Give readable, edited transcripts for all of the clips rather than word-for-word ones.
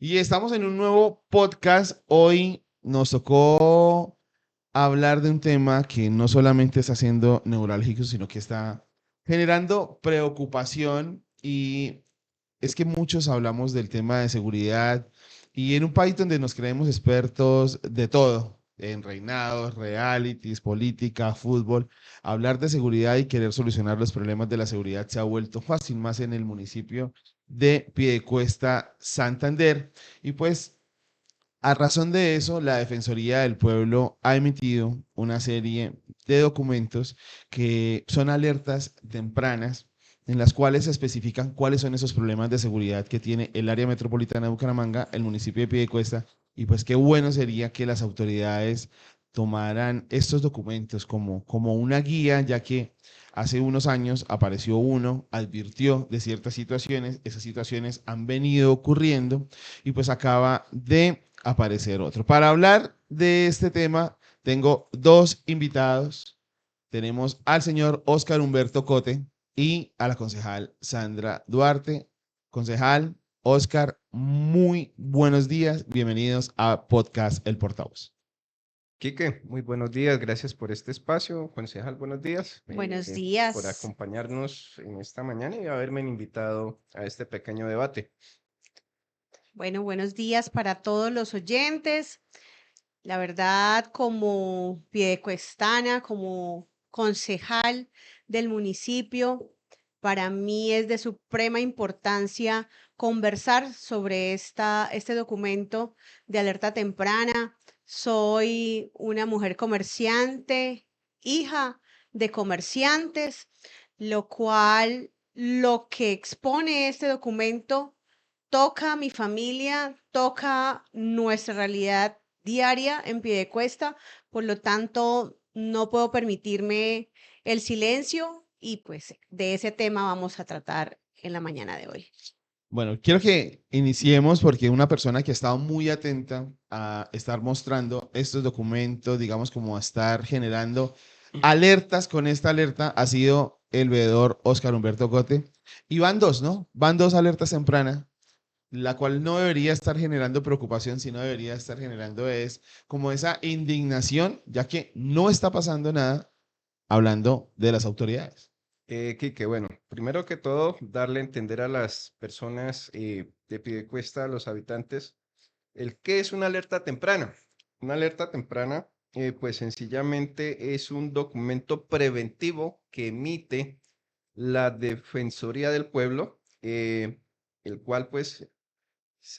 Y estamos en un nuevo podcast. Hoy nos tocó hablar de un tema que no solamente está siendo neurálgico, sino que está generando preocupación. Y es que muchos hablamos del tema de seguridad y en un país donde nos creemos expertos de todo, en reinados, realities, política, fútbol, hablar de seguridad y querer solucionar los problemas de la seguridad se ha vuelto fácil, más en el municipio de Piedecuesta, Santander. Y pues a razón de eso, la Defensoría del Pueblo ha emitido una serie de documentos que son alertas tempranas en las cuales se especifican cuáles son esos problemas de seguridad que tiene el área metropolitana de Bucaramanga, el municipio de Piedecuesta, y pues qué bueno sería que las autoridades tomaran estos documentos como una guía, ya que hace unos años apareció uno, advirtió de ciertas situaciones, esas situaciones han venido ocurriendo y pues acaba de aparecer otro. Para hablar de este tema, tengo dos invitados. Tenemos al señor Óscar Humberto Cote y a la concejal Sandra Duarte. Concejal, Óscar, muy buenos días. Bienvenidos a Podcast El Portavoz. Quique, muy buenos días, gracias por este espacio. Concejal, buenos días, Buenos por días. acompañarnos en esta mañana y haberme invitado a este pequeño debate. Bueno, buenos días para todos los oyentes. La verdad, como piedecuestana, como concejal del municipio, para mí es de suprema importancia conversar sobre este documento de alerta temprana. Soy una mujer comerciante, hija de comerciantes, lo que expone este documento toca a mi familia, toca nuestra realidad diaria en Piedecuesta, por lo tanto no puedo permitirme el silencio y pues de ese tema vamos a tratar en la mañana de hoy. Bueno, quiero que iniciemos porque una persona que ha estado muy atenta a estar mostrando estos documentos, digamos, como a estar generando alertas con esta alerta, ha sido el veedor Óscar Humberto Cote. Y van dos, ¿no? Van dos alertas tempranas, la cual no debería estar generando preocupación, sino debería estar generando es como esa indignación, ya que no está pasando nada hablando de las autoridades. Quique, bueno, primero que todo, darle a entender a las personas de Piedecuesta, a los habitantes, el qué es una alerta temprana. Una alerta temprana, pues sencillamente es un documento preventivo que emite la Defensoría del Pueblo, el cual pues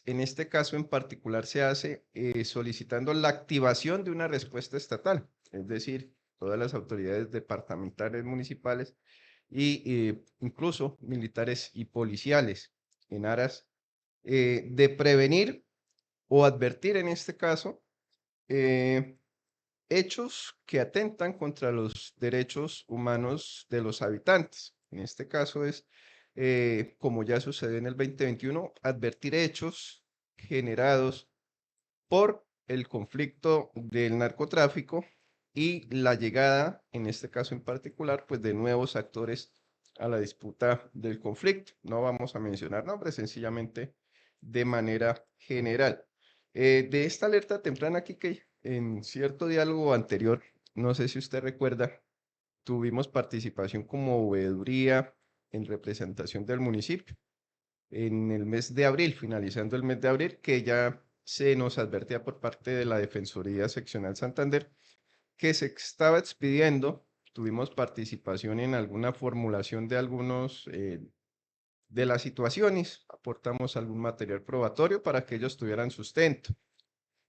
en este caso en particular se hace solicitando la activación de una respuesta estatal, es decir, todas las autoridades departamentales, municipales y incluso militares y policiales en aras de prevenir o advertir en este caso eh, hechos que atentan contra los derechos humanos de los habitantes. En este caso es, como ya sucedió en el 2021, advertir hechos generados por el conflicto del narcotráfico y la llegada, en este caso en particular, pues de nuevos actores a la disputa del conflicto. No vamos a mencionar nombres, sencillamente de manera general. De esta alerta temprana aquí que en cierto diálogo anterior, no sé si usted recuerda, tuvimos participación como veeduría en representación del municipio en el mes de abril, finalizando el mes de abril, que ya se nos advertía por parte de la Defensoría Seccional Santander que se estaba expidiendo, tuvimos participación en alguna formulación de algunos de las situaciones, aportamos algún material probatorio para que ellos tuvieran sustento.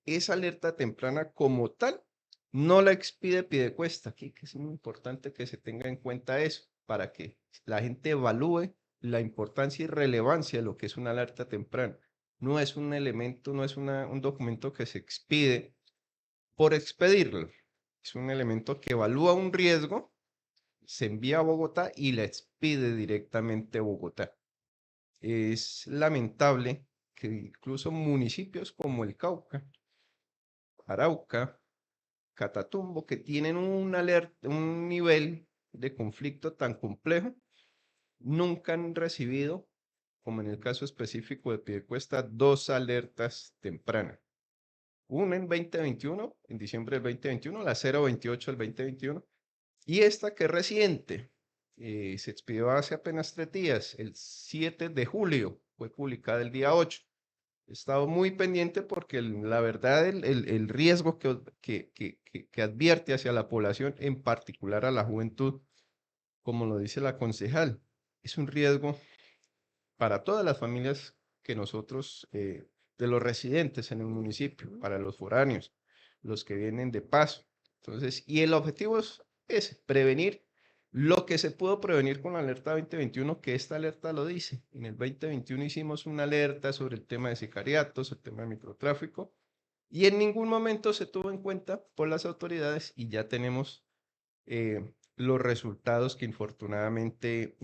Esa alerta temprana como tal no la expide Piedecuesta, aquí que es muy importante que se tenga en cuenta eso, para que la gente evalúe la importancia y relevancia de lo que es una alerta temprana. No es un elemento, no es un documento que se expide por expedirlo. Es un elemento que evalúa un riesgo, se envía a Bogotá y la expide directamente a Bogotá. Es lamentable que incluso municipios como el Cauca, Arauca, Catatumbo, que tienen un nivel de conflicto tan complejo, nunca han recibido como en el caso específico de Piedecuesta, 2 alertas tempranas. Una en 2021, en diciembre del 2021, la 028 del 2021, y esta que es reciente, se expidió hace apenas 3 días, el 7 de julio, fue publicada el día 8. He estado muy pendiente porque la verdad el riesgo que advierte hacia la población, en particular a la juventud, como lo dice la concejal, es un riesgo para todas las familias que nosotros, de los residentes en el municipio, para los foráneos, los que vienen de paso. Entonces, y el objetivo es prevenir lo que se pudo prevenir con la alerta 2021, que esta alerta lo dice. En el 2021 hicimos una alerta sobre el tema de sicariatos, el tema de microtráfico, y en ningún momento se tuvo en cuenta por las autoridades y ya tenemos los resultados que infortunadamente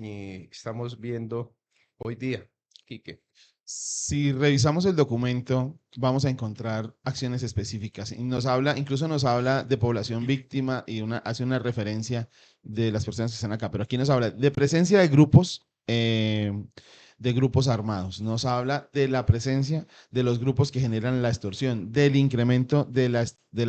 estamos viendo hoy día. Quique. Si revisamos el documento, vamos a encontrar acciones específicas y incluso nos habla de población víctima y hace una referencia de las personas que están acá, pero aquí nos habla de presencia de grupos armados, nos habla de la presencia de los grupos que generan la extorsión, del incremento de la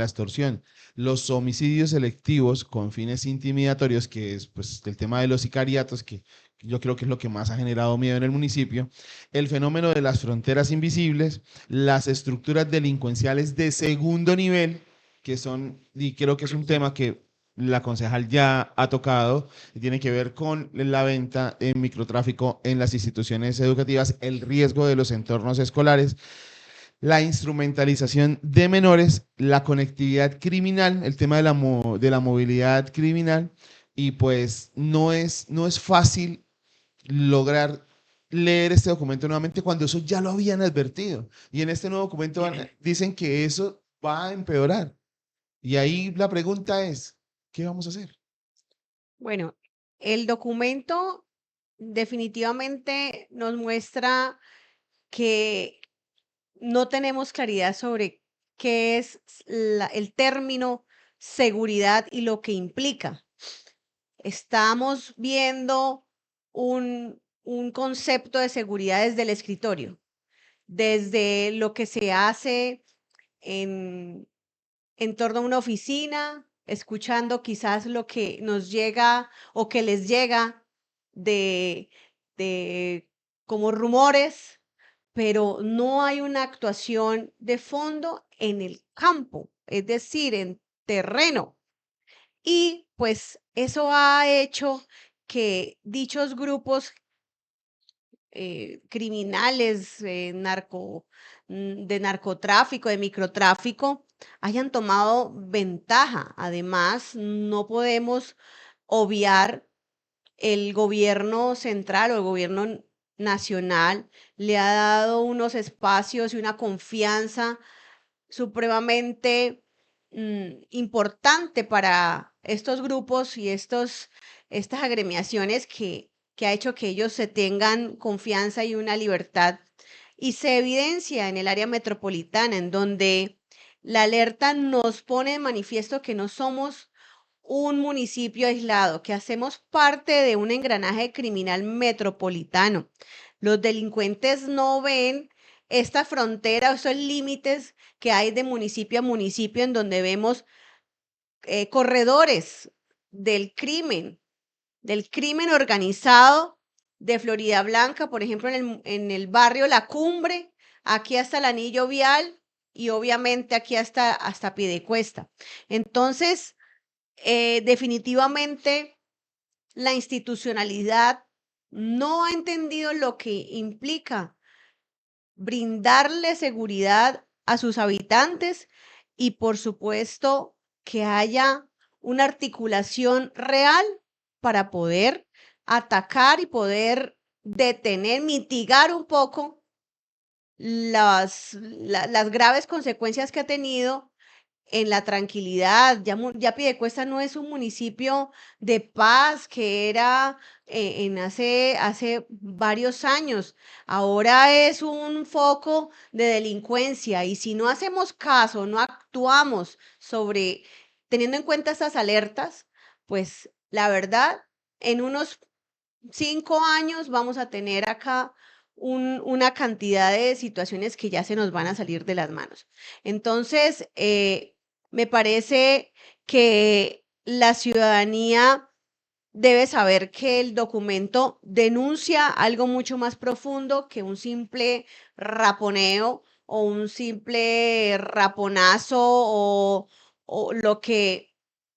extorsión, los homicidios selectivos con fines intimidatorios, que es pues el tema de los sicariatos, que yo creo que es lo que más ha generado miedo en el municipio, el fenómeno de las fronteras invisibles, las estructuras delincuenciales de segundo nivel, que son, y creo que es un tema que la concejal ya ha tocado, y tiene que ver con la venta en microtráfico en las instituciones educativas, el riesgo de los entornos escolares, la instrumentalización de menores, la conectividad criminal, el tema de la movilidad criminal, y pues no es fácil lograr leer este documento nuevamente cuando eso ya lo habían advertido. Y en este nuevo documento dicen que eso va a empeorar. Y ahí la pregunta es, ¿qué vamos a hacer? Bueno, el documento definitivamente nos muestra que no tenemos claridad sobre qué es el término seguridad y lo que implica. Estamos viendo un concepto de seguridad desde el escritorio, desde lo que se hace en torno a una oficina, escuchando quizás lo que nos llega o que les llega de, de como rumores, pero no hay una actuación de fondo en el campo, es decir, en terreno. Y pues eso ha hecho que dichos grupos criminales, de narcotráfico, de microtráfico, hayan tomado ventaja. Además, no podemos obviar el gobierno central o el gobierno nacional le ha dado unos espacios y una confianza supremamente importante para estos grupos y estas agremiaciones que ha hecho que ellos se tengan confianza y una libertad. Y se evidencia en el área metropolitana, en donde la alerta nos pone de manifiesto que no somos un municipio aislado, que hacemos parte de un engranaje criminal metropolitano. Los delincuentes no ven esta frontera, esos límites que hay de municipio a municipio, en donde vemos corredores del crimen organizado de Florida Blanca, por ejemplo, en el barrio La Cumbre, aquí hasta el Anillo Vial y obviamente aquí hasta Piedecuesta. Entonces, definitivamente la institucionalidad no ha entendido lo que implica brindarle seguridad a sus habitantes y, por supuesto, que haya una articulación real para poder atacar y poder detener, mitigar un poco las graves consecuencias que ha tenido en la tranquilidad. Ya Piedecuesta no es un municipio de paz que era hace varios años. Ahora es un foco de delincuencia y si no hacemos caso, no actuamos teniendo en cuenta estas alertas, pues la verdad, en unos 5 años vamos a tener acá una cantidad de situaciones que ya se nos van a salir de las manos. Entonces, me parece que la ciudadanía debe saber que el documento denuncia algo mucho más profundo que un simple raponeo o un simple raponazo o lo que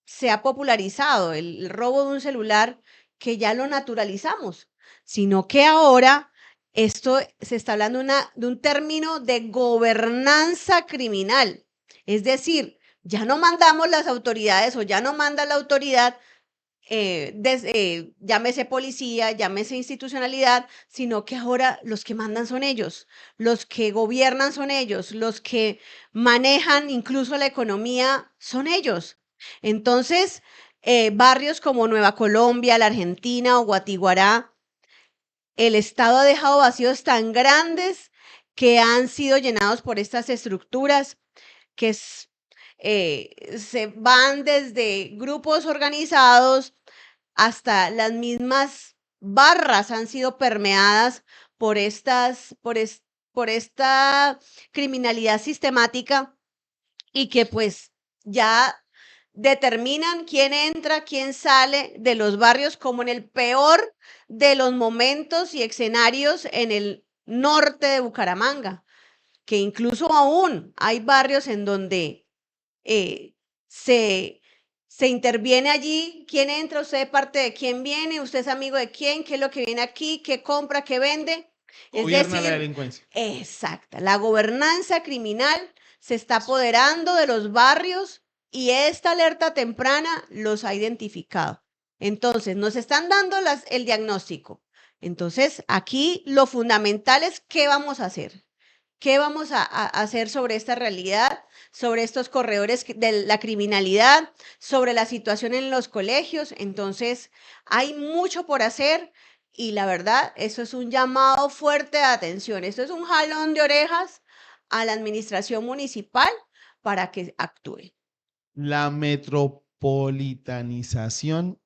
se ha popularizado, el robo de un celular, que ya lo naturalizamos, sino que ahora esto se está hablando de un término de gobernanza criminal. Es decir, ya no mandamos las autoridades o ya no manda la autoridad, llámese policía, llámese institucionalidad, sino que ahora los que mandan son ellos, los que gobiernan son ellos, los que manejan incluso la economía son ellos. Entonces, barrios como Nueva Colombia, la Argentina o Guatiguará, el Estado ha dejado vacíos tan grandes que han sido llenados por estas estructuras que se van desde grupos organizados hasta las mismas barras han sido permeadas por esta criminalidad sistemática y que pues ya determinan quién entra, quién sale de los barrios, como en el peor de los momentos y escenarios en el norte de Bucaramanga, que incluso aún hay barrios en donde eh, se, se interviene allí, quién entra, usted de parte de quién viene, usted es amigo de quién, qué es lo que viene aquí, qué compra, qué vende. Es Gobierna la decir, delincuencia. exacta, la gobernanza criminal se está apoderando de los barrios y esta alerta temprana los ha identificado. Entonces, nos están dando el diagnóstico. Entonces, aquí lo fundamental es qué vamos a hacer. ¿Qué vamos a hacer sobre esta realidad, sobre estos corredores de la criminalidad, sobre la situación en los colegios? Entonces, hay mucho por hacer y la verdad, eso es un llamado fuerte de atención. Esto es un jalón de orejas a la administración municipal para que actúe. La metropolitanización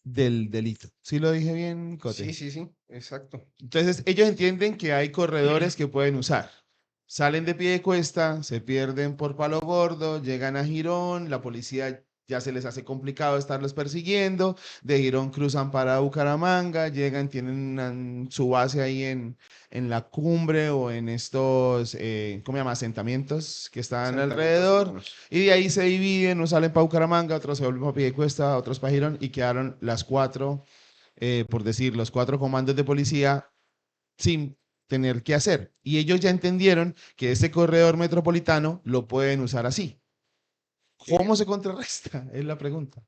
del delito. ¿Sí lo dije bien, Cote? Sí, sí, sí, exacto. Entonces, ellos entienden que hay corredores que pueden usar. Salen de Piedecuesta, se pierden por Palo Gordo, llegan a Girón, la policía ya se les hace complicado estarlos persiguiendo, de Girón cruzan para Bucaramanga, llegan, tienen su base ahí en la cumbre o en estos, ¿cómo se llama? Asentamientos que están Asentamientos alrededor, urbanos. y de ahí se dividen, unos salen para Bucaramanga, otros se vuelven para Piedecuesta, otros para Girón, y quedaron las cuatro, por decir, los cuatro comandos de policía sin tener que hacer. Y ellos ya entendieron que ese corredor metropolitano lo pueden usar así. ¿Cómo se contrarresta? Es la pregunta.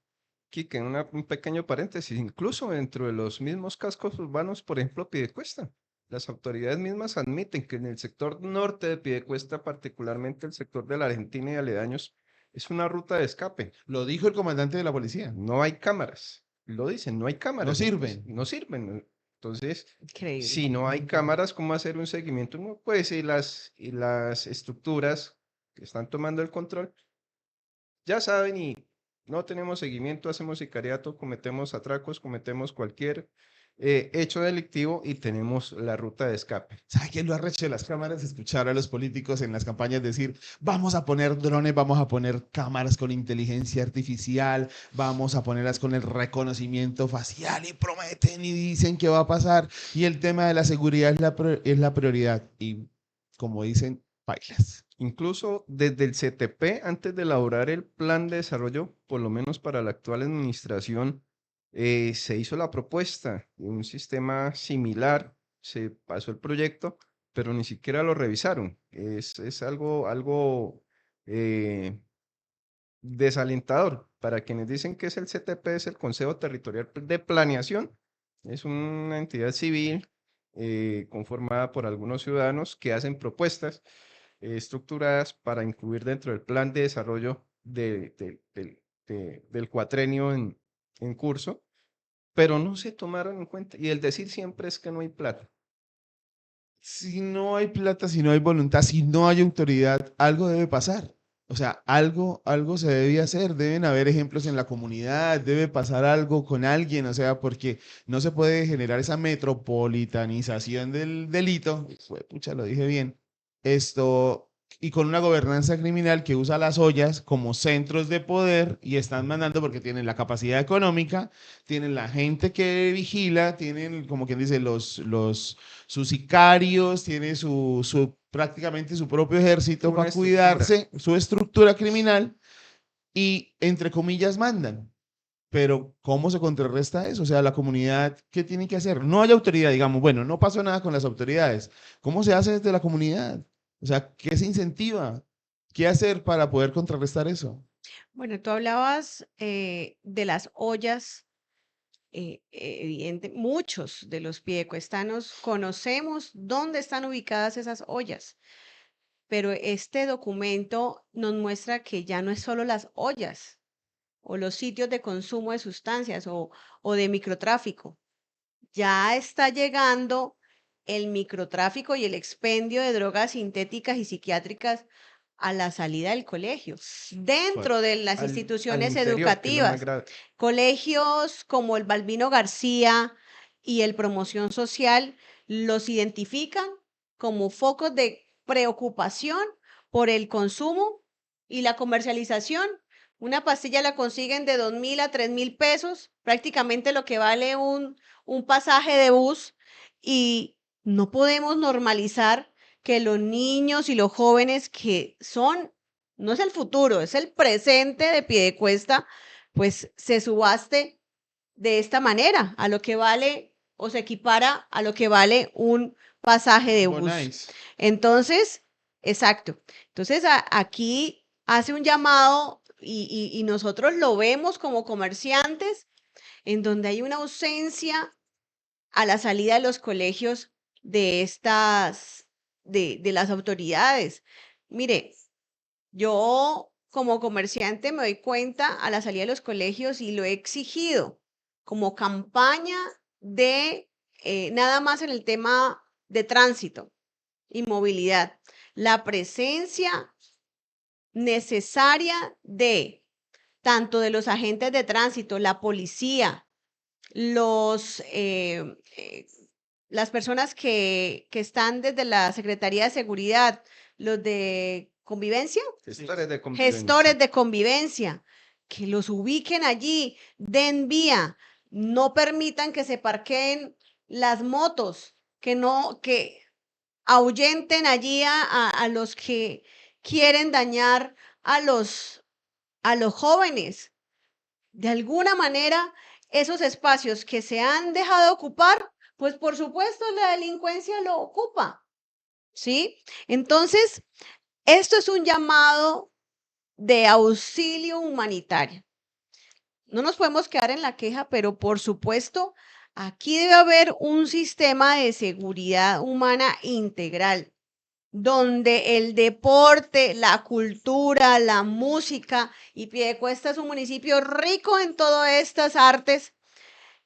Quique, un pequeño paréntesis, incluso dentro de los mismos cascos urbanos, por ejemplo, Piedecuesta, las autoridades mismas admiten que en el sector norte de Piedecuesta, particularmente el sector de la Argentina y aledaños, es una ruta de escape. Lo dijo el comandante de la policía. No hay cámaras, lo dicen, no hay cámaras. No sirven. No sirven. Entonces, Increíble. si no hay cámaras, ¿cómo hacer un seguimiento? No, pues, y las estructuras que están tomando el control ya saben y no tenemos seguimiento, hacemos sicariato, cometemos atracos, cometemos cualquier hecho delictivo y tenemos la ruta de escape. ¿Sabe qué es lo arrecho de las cámaras? Escuchar a los políticos en las campañas decir, vamos a poner drones, vamos a poner cámaras con inteligencia artificial, vamos a ponerlas con el reconocimiento facial y prometen y dicen que va a pasar. Y el tema de la seguridad es la prioridad. Y como dicen, bailas. Incluso desde el CTP, antes de elaborar el plan de desarrollo, por lo menos para la actual administración, se hizo la propuesta de un sistema similar, se pasó el proyecto, pero ni siquiera lo revisaron. Es algo eh, desalentador. Para quienes dicen que es el CTP, es el Consejo Territorial de Planeación, es una entidad civil conformada por algunos ciudadanos que hacen propuestas estructuradas para incluir dentro del plan de desarrollo del cuatrenio en curso, pero no se tomaron en cuenta. Y el decir siempre es que no hay plata. Si no hay plata, si no hay voluntad, si no hay autoridad, algo debe pasar. O sea, algo se debe hacer, deben haber ejemplos en la comunidad, debe pasar algo con alguien, o sea, porque no se puede generar esa metropolitanización del delito, pucha, lo dije bien, esto, y con una gobernanza criminal que usa las ollas como centros de poder y están mandando porque tienen la capacidad económica, tienen la gente que vigila, tienen, como quien dice, sus sicarios, tiene prácticamente su propio ejército Una para estructura. cuidarse, su estructura criminal y, entre comillas, mandan. Pero, ¿cómo se contrarresta eso? O sea, la comunidad, ¿qué tiene que hacer? No hay autoridad, digamos, bueno, no pasó nada con las autoridades. ¿Cómo se hace desde la comunidad? O sea, ¿qué se incentiva? ¿Qué hacer para poder contrarrestar eso? Bueno, tú hablabas de las ollas. Muchos de los piedecuestanos conocemos dónde están ubicadas esas ollas, pero este documento nos muestra que ya no es solo las ollas o los sitios de consumo de sustancias o de microtráfico. Ya está llegando el microtráfico y el expendio de drogas sintéticas y psiquiátricas a la salida del colegio, dentro de las Al instituciones interior, que es lo más educativas. grave. Colegios como el Balbino García y el Promoción Social los identifican como focos de preocupación por el consumo y la comercialización. Una pastilla la consiguen de 2.000 a 3.000 pesos, prácticamente lo que vale un pasaje de bus, y no podemos normalizar que los niños y los jóvenes que son, no es el futuro, es el presente de Piedecuesta, pues se subaste de esta manera, a lo que vale o se equipara a lo que vale un pasaje de bus. Bonais. Entonces, exacto. Entonces, aquí hace un llamado y nosotros lo vemos como comerciantes, en donde hay una ausencia a la salida de los colegios de de las autoridades. Mire, yo como comerciante me doy cuenta a la salida de los colegios y lo he exigido como campaña de nada más en el tema de tránsito y movilidad, la presencia necesaria de tanto de los agentes de tránsito, la policía, los, las personas que están desde la Secretaría de Seguridad, los de convivencia, Gestores de convivencia. gestores de convivencia, que los ubiquen allí, den vía, no permitan que se parqueen las motos, que ahuyenten allí a los que quieren dañar a a los jóvenes. De alguna manera, esos espacios que se han dejado ocupar, pues por supuesto la delincuencia lo ocupa, ¿sí? Entonces, esto es un llamado de auxilio humanitario. No nos podemos quedar en la queja, pero por supuesto, aquí debe haber un sistema de seguridad humana integral, donde el deporte, la cultura, la música, y Piedecuesta es un municipio rico en todas estas artes,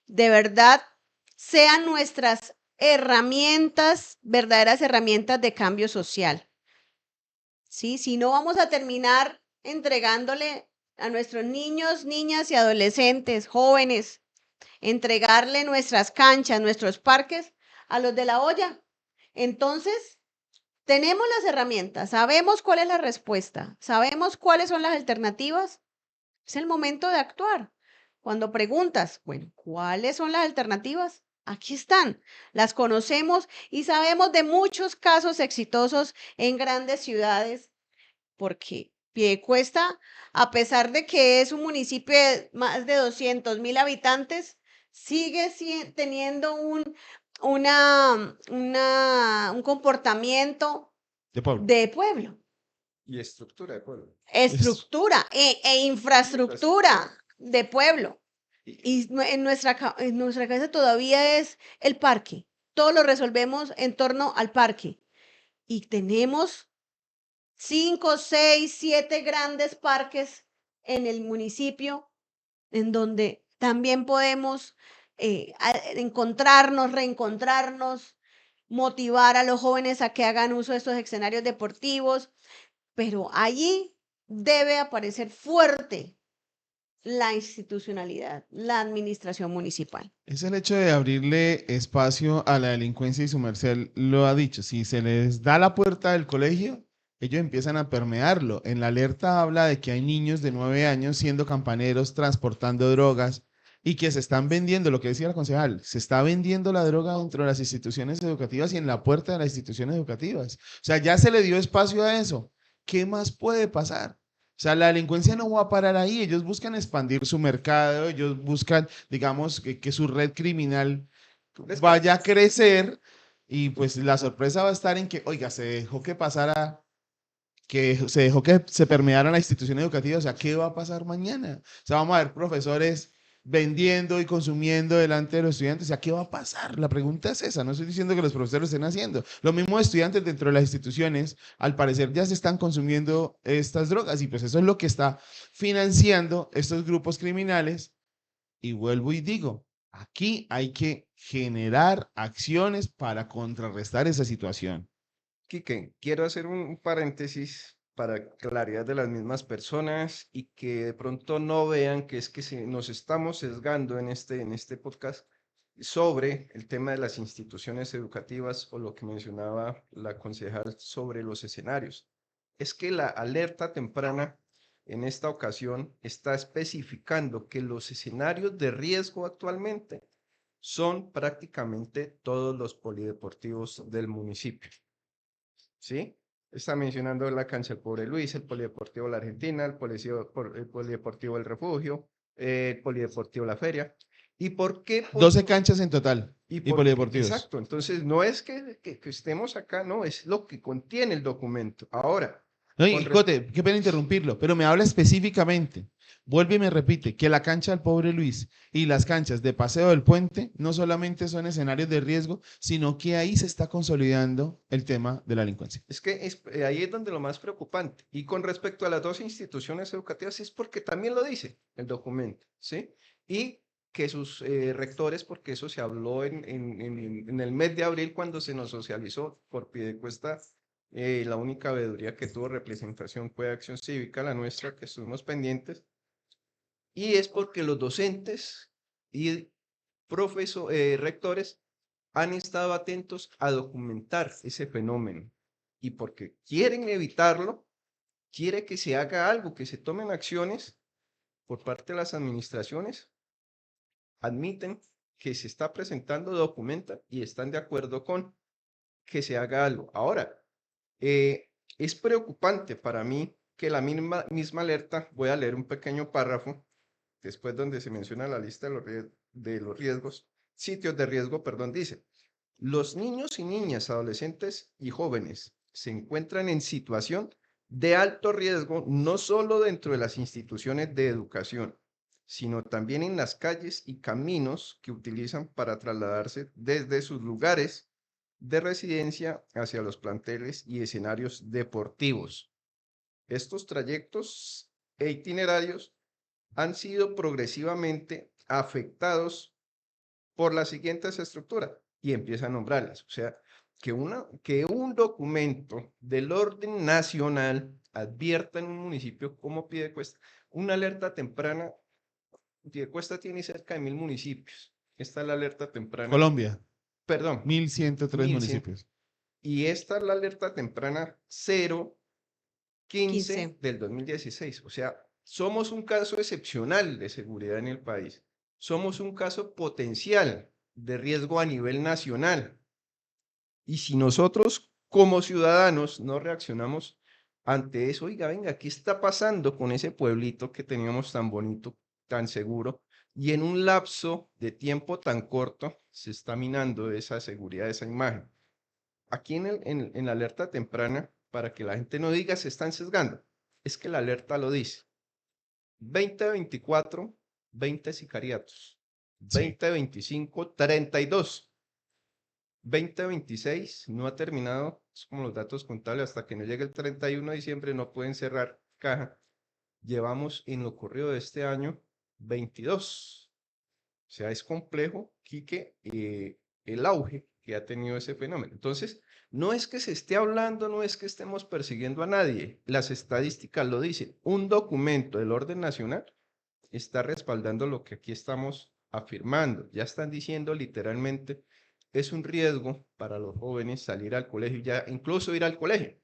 de verdad sean nuestras herramientas, verdaderas herramientas de cambio social. ¿Sí? Si no, vamos a terminar entregándole a nuestros niños, niñas y adolescentes, jóvenes, entregarle nuestras canchas, nuestros parques a los de la olla. Entonces, tenemos las herramientas, sabemos cuál es la respuesta, sabemos cuáles son las alternativas. Es el momento de actuar. Cuando preguntas, bueno, ¿cuáles son las alternativas? Aquí están, las conocemos y sabemos de muchos casos exitosos en grandes ciudades, porque Piedecuesta, a pesar de que es un municipio de más de 200.000 habitantes, sigue teniendo un comportamiento De Pablo. de pueblo, Y estructura de pueblo. estructura e infraestructura de pueblo. Y en en nuestra cabeza todavía es el parque. Todo lo resolvemos en torno al parque. Y tenemos 5, 6, 7 grandes parques en el municipio, en donde también podemos encontrarnos, reencontrarnos, motivar a los jóvenes a que hagan uso de estos escenarios deportivos, pero allí debe aparecer fuerte la institucionalidad, la administración municipal. Es el hecho de abrirle espacio a la delincuencia y su merced lo ha dicho. Si se les da la puerta del colegio, ellos empiezan a permearlo. En la alerta habla de que hay niños de 9 años siendo campaneros, transportando drogas y que se están vendiendo, lo que decía la concejal, se está vendiendo la droga dentro de las instituciones educativas y en la puerta de las instituciones educativas. O sea, ya se le dio espacio a eso. ¿Qué más puede pasar? O sea, la delincuencia no va a parar ahí. Ellos buscan expandir su mercado, ellos buscan, digamos, que su red criminal Crezca. vaya a crecer y pues la sorpresa va a estar en que, oiga, se dejó que pasara, que se dejó que se permeara la institución educativa. O sea, ¿qué va a pasar mañana? O sea, vamos a ver profesores vendiendo y consumiendo delante de los estudiantes. O sea, ¿qué va a pasar? La pregunta es esa. No estoy diciendo que los profesores lo estén haciendo. Los mismos estudiantes dentro de las instituciones, al parecer, ya se están consumiendo estas drogas y pues eso es lo que está financiando estos grupos criminales. Y vuelvo y digo, aquí hay que generar acciones para contrarrestar esa situación. Quique, quiero hacer un paréntesis para claridad de las mismas personas y que de pronto no vean que es que nos estamos sesgando en este podcast sobre el tema de las instituciones educativas o lo que mencionaba la concejal sobre los escenarios. Es que la alerta temprana en esta ocasión está especificando que los escenarios de riesgo actualmente son prácticamente todos los polideportivos del municipio. ¿Sí? Está mencionando la cancha del Pobre Luis, el Polideportivo La Argentina, el Polideportivo El Refugio, el Polideportivo La Feria. ¿Y por qué? 12 canchas en total y polideportivos. Exacto, entonces no es que estemos acá, no, es lo que contiene el documento. Ahora, No, con y Cote, qué pena interrumpirlo, pero me habla específicamente. Vuelve y me repite que la cancha del Pobre Luis y las canchas de Paseo del Puente no solamente son escenarios de riesgo, sino que ahí se está consolidando el tema de la delincuencia. Es que ahí es donde lo más preocupante. Y con respecto a las dos instituciones educativas, es porque también lo dice el documento, ¿sí? Y que sus rectores, porque eso se habló en el mes de abril cuando se nos socializó por Piedecuesta, la única veeduría que tuvo representación fue Acción Cívica, la nuestra, que estuvimos pendientes, y es porque los docentes y rectores han estado atentos a documentar ese fenómeno y porque quieren evitarlo, quiere que se haga algo, que se tomen acciones por parte de las administraciones, admiten que se está presentando, documentan y están de acuerdo con que se haga algo. Ahora, es preocupante para mí que la misma alerta, voy a leer un pequeño párrafo, después donde se menciona la lista de los riesgos, sitios de riesgo, perdón, dice, los niños y niñas, adolescentes y jóvenes se encuentran en situación de alto riesgo no solo dentro de las instituciones de educación, sino también en las calles y caminos que utilizan para trasladarse desde sus lugares de residencia hacia los planteles y escenarios deportivos. Estos trayectos e itinerarios han sido progresivamente afectados por las siguientes estructuras y empieza a nombrarlas. O sea, que un documento del orden nacional advierta en un municipio como Piedecuesta una alerta temprana. Piedecuesta tiene cerca de 1000 municipios. Esta es la alerta temprana. Colombia, Perdón, 1103 1100. municipios. Y esta es la alerta temprana 015 15. del 2016. O sea, somos un caso excepcional de seguridad en el país. Somos un caso potencial de riesgo a nivel nacional. Y si nosotros como ciudadanos no reaccionamos ante eso, oiga, venga, ¿qué está pasando con ese pueblito que teníamos tan bonito, tan seguro? Y en un lapso de tiempo tan corto se está minando esa seguridad, esa imagen. Aquí en la alerta temprana, para que la gente no diga se están sesgando, es que la alerta lo dice. 2024, 20 sicariatos. Sí. 2025, 32. 2026 no ha terminado, es como los datos contables, hasta que no llegue el 31 de diciembre no pueden cerrar caja. Llevamos en lo corrido de este año 22. O sea, es complejo, Quique, el auge que ha tenido ese fenómeno. Entonces, no es que se esté hablando, no es que estemos persiguiendo a nadie. Las estadísticas lo dicen. Un documento del orden nacional está respaldando lo que aquí estamos afirmando. Ya están diciendo literalmente, es un riesgo para los jóvenes salir al colegio, ya incluso ir al colegio.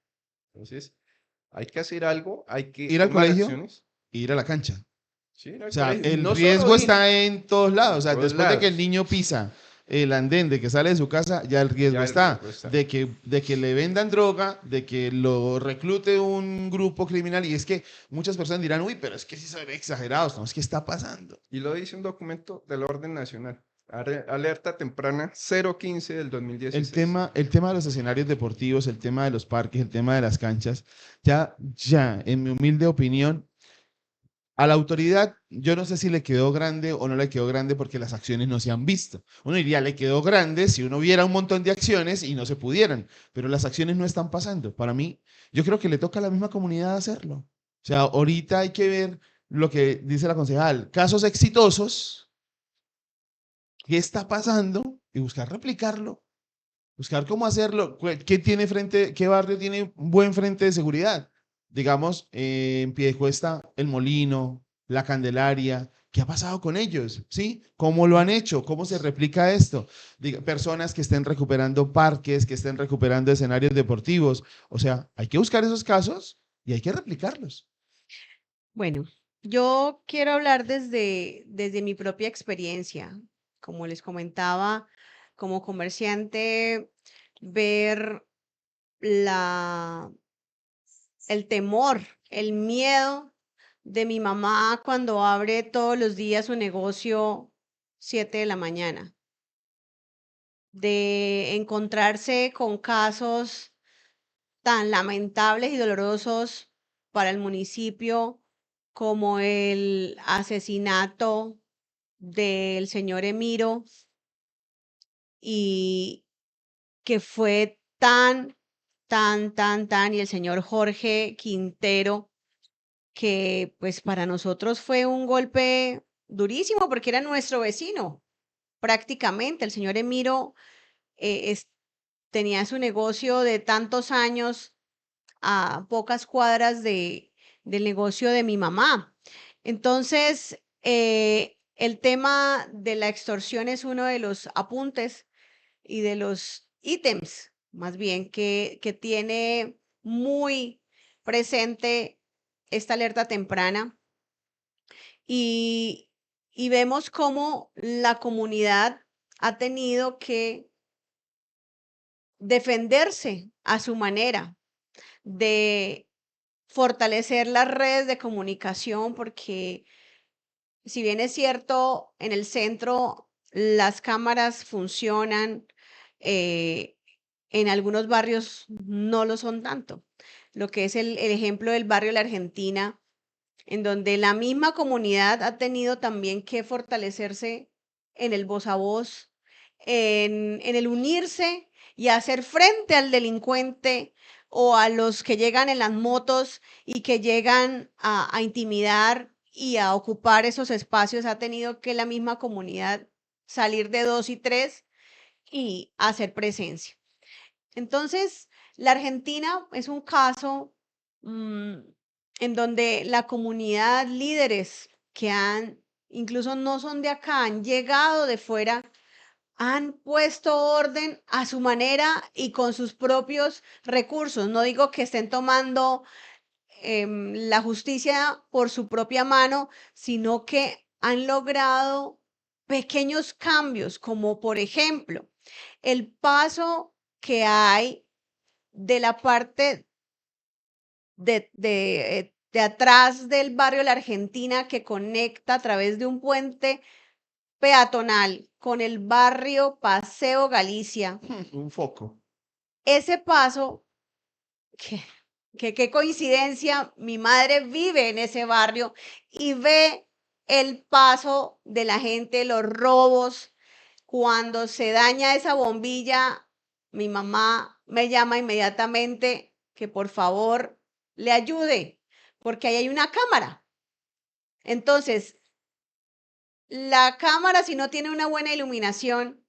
Entonces, hay que hacer algo, hay que Ir al tomar colegio acciones. e ir a la cancha. Sí, ir O al sea, colegio. el No solo riesgo ir, está en todos lados. O en sea, todos después de que el lados, niño pisa el andén de que sale de su casa, ya el riesgo ya el está. riesgo está. De que le vendan droga, de que lo reclute un grupo criminal. Y es que muchas personas dirán, uy, pero es que sí son exagerados. No, es que está pasando. Y lo dice un documento del orden nacional. Alerta temprana 015 del 2016. El tema de los escenarios deportivos, el tema de los parques, el tema de las canchas, ya, en mi humilde opinión, a la autoridad, yo no sé si le quedó grande o no le quedó grande porque las acciones no se han visto. Uno diría, le quedó grande si uno viera un montón de acciones y no se pudieran, pero las acciones no están pasando. Para mí, yo creo que le toca a la misma comunidad hacerlo. O sea, ahorita hay que ver lo que dice la concejal, casos exitosos, qué está pasando y buscar replicarlo, buscar cómo hacerlo, qué tiene frente, qué barrio tiene un buen frente de seguridad. Digamos, en Piedecuesta, El Molino, La Candelaria, ¿qué ha pasado con ellos? ¿Sí? ¿Cómo lo han hecho? ¿Cómo se replica esto? Personas que estén recuperando parques, que estén recuperando escenarios deportivos. O sea, hay que buscar esos casos y hay que replicarlos. Bueno, yo quiero hablar desde mi propia experiencia. Como les comentaba, como comerciante, ver la, el temor, el miedo de mi mamá cuando abre todos los días su negocio 7 de la mañana, de encontrarse con casos tan lamentables y dolorosos para el municipio como el asesinato del señor Emiro y que fue y el señor Jorge Quintero, que pues para nosotros fue un golpe durísimo porque era nuestro vecino, prácticamente. El señor Emiro tenía su negocio de tantos años a pocas cuadras del negocio de mi mamá. Entonces, el tema de la extorsión es uno de los apuntes y de los ítems, más bien, que tiene muy presente esta alerta temprana y, y vemos cómo la comunidad ha tenido que defenderse a su manera de fortalecer las redes de comunicación, porque si bien es cierto, en el centro las cámaras funcionan, eh, en algunos barrios no lo son tanto. Lo que es el ejemplo del barrio La Argentina, en donde la misma comunidad ha tenido también que fortalecerse en el voz a voz, en el unirse y hacer frente al delincuente o a los que llegan en las motos y que llegan a intimidar y a ocupar esos espacios. Ha tenido que la misma comunidad salir de dos y tres y hacer presencia. Entonces, la Argentina es un caso mm, en donde la comunidad, líderes que incluso no son de acá, han llegado de fuera, han puesto orden a su manera y con sus propios recursos. No digo que estén tomando la justicia por su propia mano, sino que han logrado pequeños cambios, como por ejemplo el paso que hay de la parte de atrás del barrio La Argentina que conecta a través de un puente peatonal con el barrio Paseo Galicia. Un foco. Ese paso, que, qué coincidencia, mi madre vive en ese barrio y ve el paso de la gente, los robos. Cuando se daña esa bombilla, mi mamá me llama inmediatamente que por favor le ayude, porque ahí hay una cámara. Entonces, la cámara, si no tiene una buena iluminación,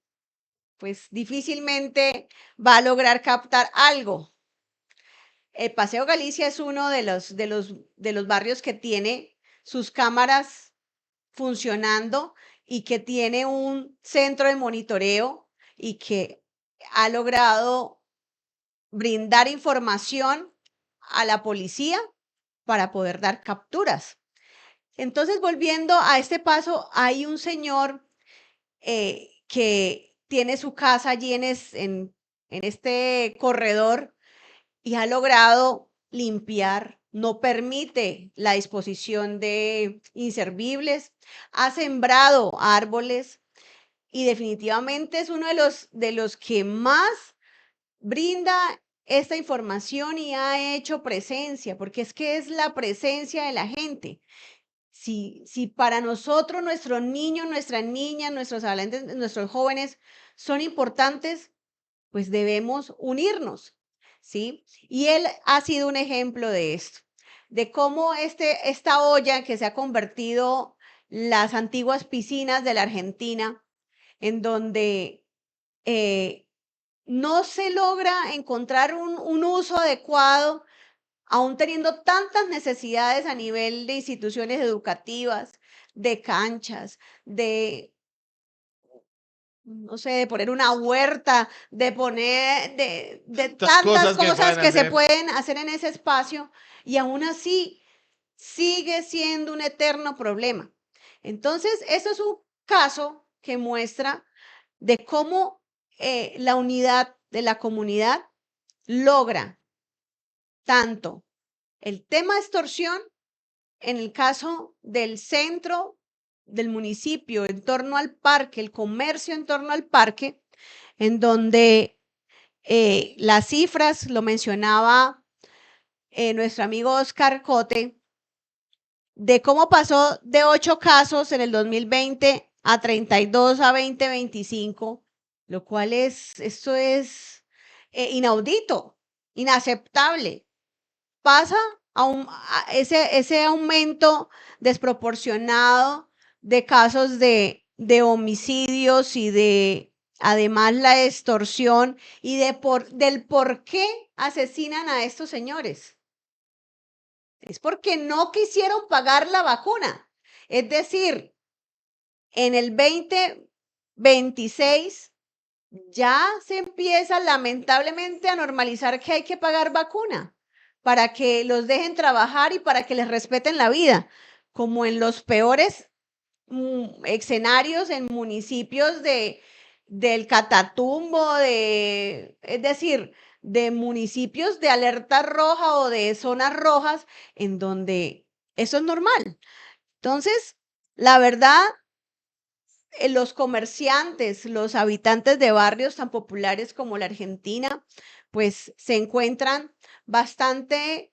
pues difícilmente va a lograr captar algo. El Paseo Galicia es uno de los barrios que tiene sus cámaras funcionando y que tiene un centro de monitoreo y que ha logrado brindar información a la policía para poder dar capturas. Entonces, volviendo a este paso, hay un señor que tiene su casa allí en este corredor y ha logrado limpiar, no permite la disposición de inservibles, ha sembrado árboles y definitivamente es uno de los que más brinda esta información y ha hecho presencia, porque es que es la presencia de la gente. Si para nosotros nuestros niños, nuestras niñas, nuestros adolescentes, nuestros jóvenes son importantes, pues debemos unirnos, ¿sí? Y él ha sido un ejemplo de esto, de cómo esta olla que se ha convertido las antiguas piscinas de la Argentina, en donde eh, no se logra encontrar un uso adecuado, aún teniendo tantas necesidades a nivel de instituciones educativas, de canchas, de, no sé, de poner una huerta, de poner, de Tantas tantas cosas que cosas pueden que se hacer. pueden hacer en ese espacio y aún así sigue siendo un eterno problema. Entonces, eso es un caso que muestra de cómo la unidad de la comunidad logra tanto el tema extorsión en el caso del centro del municipio en torno al parque, el comercio en torno al parque, en donde las cifras, lo mencionaba nuestro amigo Oscar Cote, de cómo pasó de 8 casos en el 2020 a 32 a 2025, lo cual esto es inaudito, inaceptable. Pasa a ese aumento desproporcionado de casos de homicidios y de además la extorsión y del por qué asesinan a estos señores. Es porque no quisieron pagar la vacuna. Es decir, en el 2026 ya se empieza lamentablemente a normalizar que hay que pagar vacuna para que los dejen trabajar y para que les respeten la vida, como en los peores escenarios en municipios del Catatumbo, es decir, de municipios de alerta roja o de zonas rojas en donde eso es normal. Entonces, la verdad, los comerciantes, los habitantes de barrios tan populares como la Argentina, pues se encuentran bastante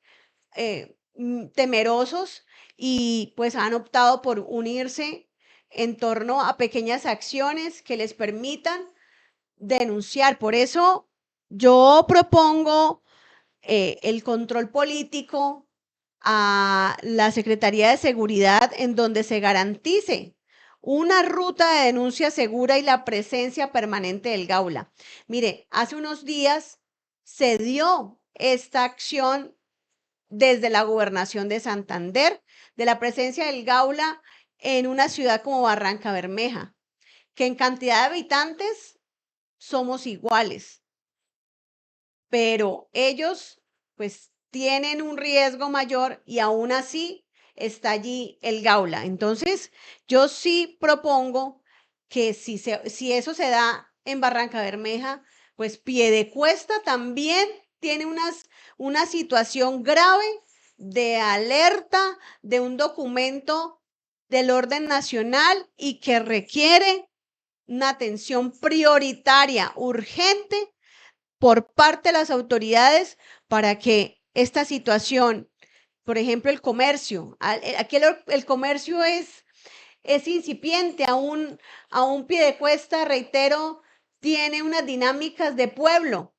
temerosos y pues han optado por unirse en torno a pequeñas acciones que les permitan denunciar. Por eso yo propongo el control político a la Secretaría de Seguridad en donde se garantice una ruta de denuncia segura y la presencia permanente del Gaula. Mire, hace unos días se dio esta acción desde la gobernación de Santander, de la presencia del Gaula en una ciudad como Barranca Bermeja, que en cantidad de habitantes somos iguales, pero ellos pues tienen un riesgo mayor y aún así está allí el Gaula. Entonces, yo sí propongo que si eso se da en Barranca Bermeja, pues Piedecuesta también tiene una situación grave de alerta de un documento del orden nacional y que requiere una atención prioritaria, urgente, por parte de las autoridades para que esta situación, por ejemplo, el comercio, aquí el comercio es incipiente, a un pie de cuesta, reitero, tiene unas dinámicas de pueblo.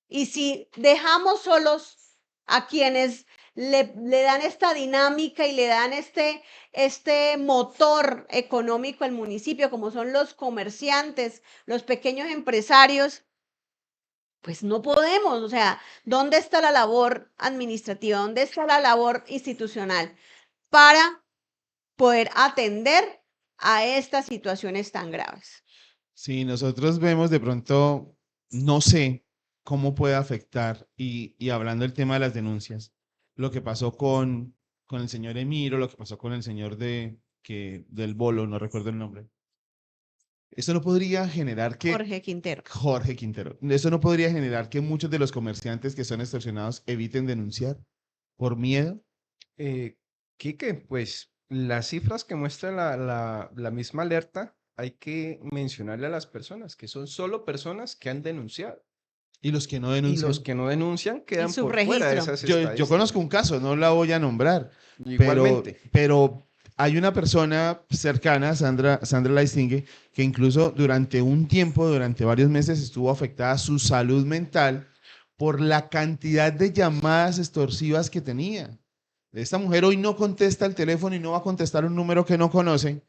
Y si dejamos solos a quienes le dan esta dinámica y le dan este motor económico al municipio, como son los comerciantes, los pequeños empresarios, pues no podemos. O sea, ¿dónde está la labor administrativa? ¿Dónde está la labor institucional para poder atender a estas situaciones tan graves? Si nosotros vemos de pronto, no sé cómo puede afectar, y hablando del tema de las denuncias, lo que pasó con el señor Emiro, lo que pasó con el señor del Bolo, no recuerdo el nombre. Eso no podría generar que Jorge Quintero. Jorge Quintero, eso no podría generar que muchos de los comerciantes que son extorsionados eviten denunciar por miedo. Quique, pues las cifras que muestra la misma alerta, hay que mencionarle a las personas que son solo personas que han denunciado. Y los que no Y denuncian. los que no denuncian quedan por fuera de subregistro. esas Yo conozco un caso, no la voy a nombrar, Igualmente. pero hay una persona cercana, Sandra Laistingue, que incluso durante un tiempo, durante varios meses, estuvo afectada su salud mental por la cantidad de llamadas extorsivas que tenía. Esta mujer hoy no contesta el teléfono y no va a contestar un número que no conoce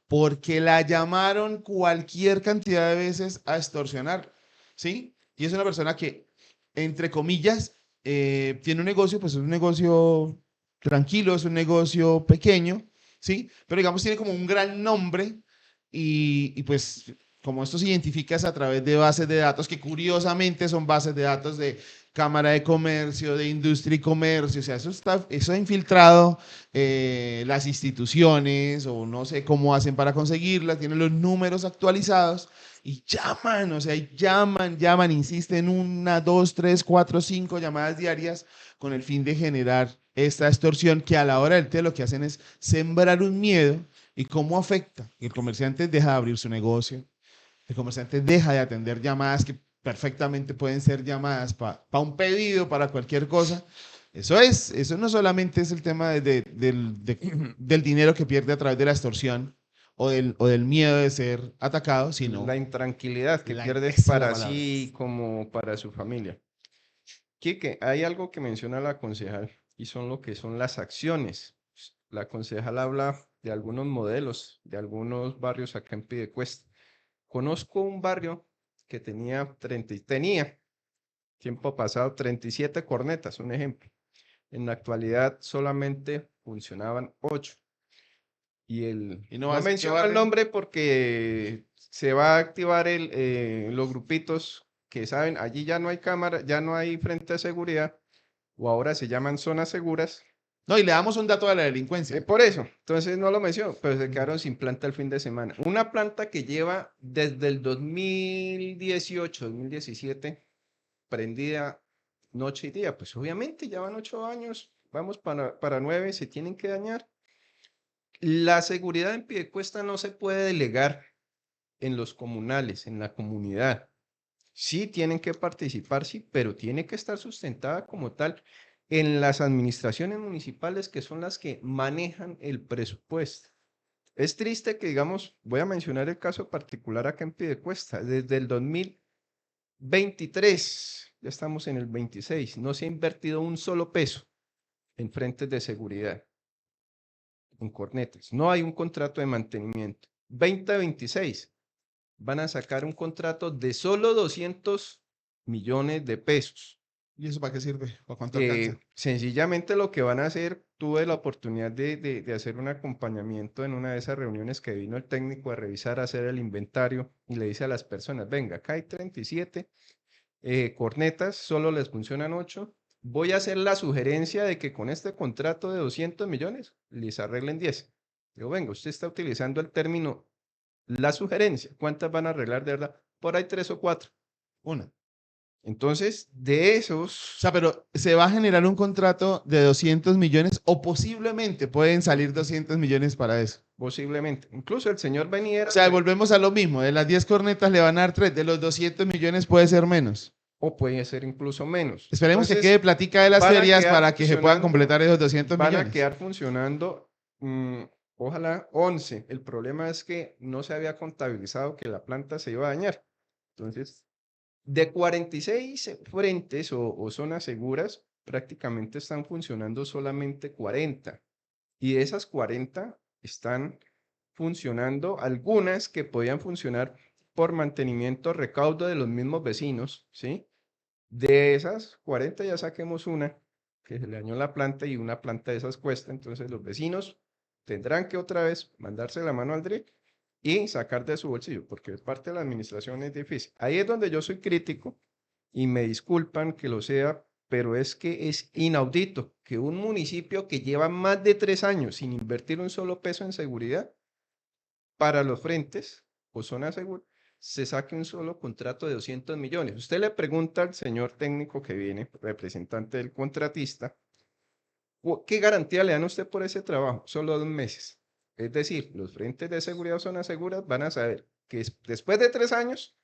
porque la llamaron cualquier cantidad de veces a extorsionar, ¿sí? Y es una persona que, entre comillas, tiene un negocio, pues es un negocio tranquilo, es un negocio pequeño, ¿sí? Pero digamos tiene como un gran nombre y pues como esto se identifica es a través de bases de datos que curiosamente son bases de datos de Cámara de Comercio, de Industria y Comercio, o sea, eso ha infiltrado las instituciones o no sé cómo hacen para conseguirlas, tienen los números actualizados y llaman, o sea, llaman, insisten una, dos, tres, cuatro, cinco llamadas diarias con el fin de generar esta extorsión que a la hora del té lo que hacen es sembrar un miedo. ¿Y cómo afecta? El comerciante deja de abrir su negocio, el comerciante deja de atender llamadas que perfectamente pueden ser llamadas para un pedido, para cualquier cosa. Eso no solamente es el tema del dinero que pierde a través de la extorsión o del miedo de ser atacado, sino La intranquilidad que pierde esa es la para palabra. sí como para su familia. Quique, hay algo que menciona la concejal y son lo que son las acciones. La concejal habla de algunos modelos, de algunos barrios acá en Piedecuesta. Conozco un barrio que tenía tiempo pasado 37 cornetas, un ejemplo. En la actualidad solamente funcionaban 8. Y no va No a decir qué menciono el barrio. nombre porque se va a activar los grupitos que saben, allí ya no hay cámara, ya no hay frente de seguridad, o ahora se llaman zonas seguras. No, y le damos un dato de la delincuencia. Por eso, entonces no lo menciono, pero se quedaron sin planta el fin de semana. Una planta que lleva desde el 2018, 2017, prendida noche y día, pues obviamente ya van 8 años, vamos para 9, se tienen que dañar. La seguridad en Piedecuesta no se puede delegar en los comunales, en la comunidad. Sí tienen que participar, sí, pero tiene que estar sustentada como tal en las administraciones municipales que son las que manejan el presupuesto. Es triste que, digamos, voy a mencionar el caso particular acá en Piedecuesta, desde el 2023, ya estamos en el 26, no se ha invertido un solo peso en frentes de seguridad, en cornetas. No hay un contrato de mantenimiento. 2026 van a sacar un contrato de solo 200 millones de pesos. ¿Y eso para qué sirve? ¿Para cuánto alcanza? Sencillamente lo que van a hacer, tuve la oportunidad de hacer un acompañamiento en una de esas reuniones que vino el técnico a revisar, a hacer el inventario y le dice a las personas, venga, acá hay 37 cornetas, solo les funcionan 8. Voy a hacer la sugerencia de que con este contrato de 200 millones les arreglen 10. Digo, venga, usted está utilizando el término la sugerencia. ¿Cuántas van a arreglar de verdad? Por ahí 3 o 4. Una. Entonces, de O esos, sea, pero se va a generar un contrato de 200 millones o posiblemente pueden salir 200 millones para eso. posiblemente, incluso el señor Benier, O sea, volvemos a lo mismo. De las 10 cornetas le van a dar 3. De los 200 millones puede ser menos. o puede ser incluso menos. Esperemos que Entonces, quede platica de las van a ferias quedar para que se puedan funcionando, completar esos 200 van a millones. quedar funcionando, ojalá 11. El problema es que no se había contabilizado que la planta se iba a dañar. Entonces, De 46 frentes o zonas seguras, prácticamente están funcionando solamente 40. Y de esas 40 están funcionando algunas que podían funcionar por mantenimiento, recaudo de los mismos vecinos, ¿sí? De esas 40 ya saquemos una que se le dañó la planta y una planta de esas cuesta, entonces los vecinos tendrán que otra vez mandarse la mano al DRIC y sacar de su bolsillo, porque es parte de la administración es difícil. Ahí es donde yo soy crítico y me disculpan que lo sea, pero es que es inaudito que un municipio que lleva más de 3 años sin invertir un solo peso en seguridad para los frentes o zonas seguras, se saque un solo contrato de 200 millones. Usted le pregunta al señor técnico que viene, representante del contratista, ¿qué garantía le dan a usted por ese trabajo? Solo 2 meses. Es decir, los frentes de seguridad o zonas seguras van a saber que después de 3 años,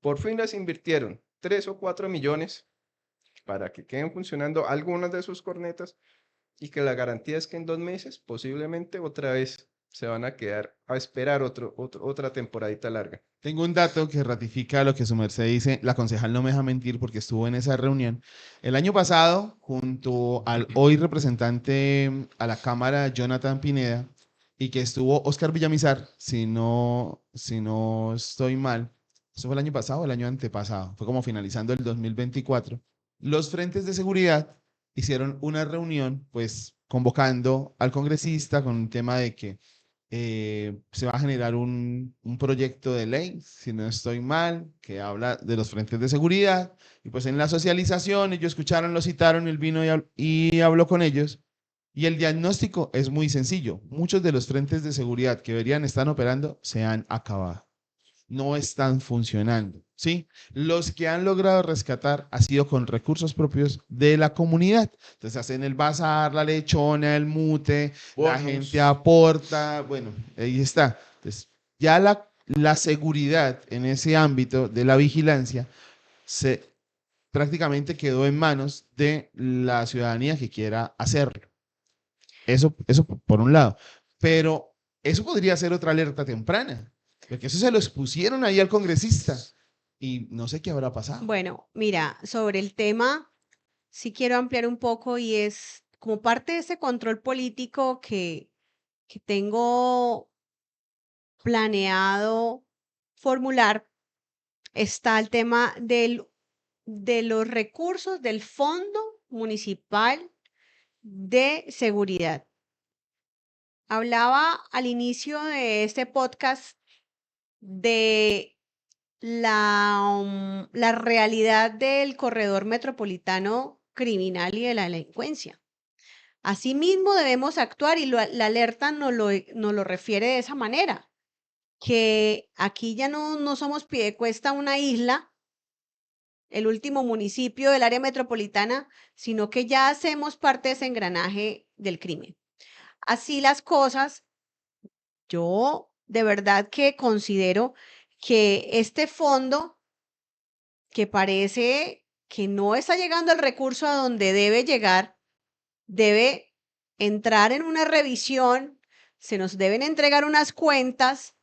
por fin les invirtieron 3 o 4 millones para que queden funcionando algunas de sus cornetas y que la garantía es que en 2 meses posiblemente otra vez se van a quedar a esperar otra temporadita larga. Tengo un dato que ratifica lo que su merced dice. La concejal no me deja mentir porque estuvo en esa reunión. El año pasado, junto al hoy representante a la Cámara, Jonathan Pineda, y que estuvo Oscar Villamizar, si no estoy mal, eso fue el año pasado o el año antepasado, fue como finalizando el 2024. Los frentes de seguridad hicieron una reunión, pues convocando al congresista con un tema de que se va a generar un proyecto de ley, si no estoy mal, que habla de los frentes de seguridad. Y pues en la socialización ellos escucharon, lo citaron, él vino y habló con ellos. Y el diagnóstico es muy sencillo. Muchos de los frentes de seguridad que deberían estar operando se han acabado. No están funcionando, ¿sí? Los que han logrado rescatar ha sido con recursos propios de la comunidad. Entonces hacen el bazar, la lechona, el mute, la Bonos. gente aporta, bueno, ahí está. Entonces ya la seguridad en ese ámbito de la vigilancia se prácticamente quedó en manos de la ciudadanía que quiera hacerlo. Eso por un lado. Pero eso podría ser otra alerta temprana, porque eso se lo expusieron ahí al congresista y no sé qué habrá pasado. Bueno, mira, sobre el tema, sí quiero ampliar un poco y es como parte de ese control político que tengo planeado formular, está el tema de los recursos del Fondo Municipal de Seguridad. Hablaba al inicio de este podcast de la realidad del corredor metropolitano criminal y de la delincuencia. Asimismo debemos actuar y la alerta nos lo refiere de esa manera, que aquí ya no somos Piedecuesta, una isla, el último municipio del área metropolitana, sino que ya hacemos parte de ese engranaje del crimen. Así las cosas, yo de verdad que considero que este fondo, que parece que no está llegando el recurso a donde debe llegar, debe entrar en una revisión, se nos deben entregar unas cuentas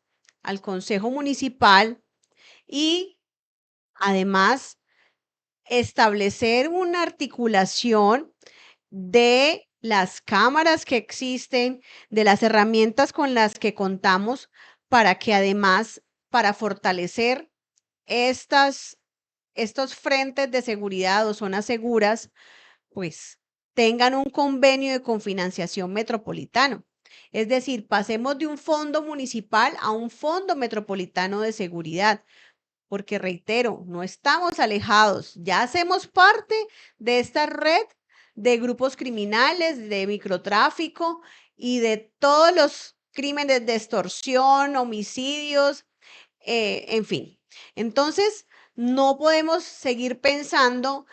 al Consejo Municipal y además establecer una articulación de las cámaras que existen, de las herramientas con las que contamos, para que además, para fortalecer estos frentes de seguridad o zonas seguras, pues tengan un convenio de cofinanciación metropolitano. Es decir, pasemos de un fondo municipal a un fondo metropolitano de seguridad, porque reitero, no estamos alejados, ya hacemos parte de esta red de grupos criminales, de microtráfico y de todos los crímenes de extorsión, homicidios, en fin. Entonces, no podemos seguir pensando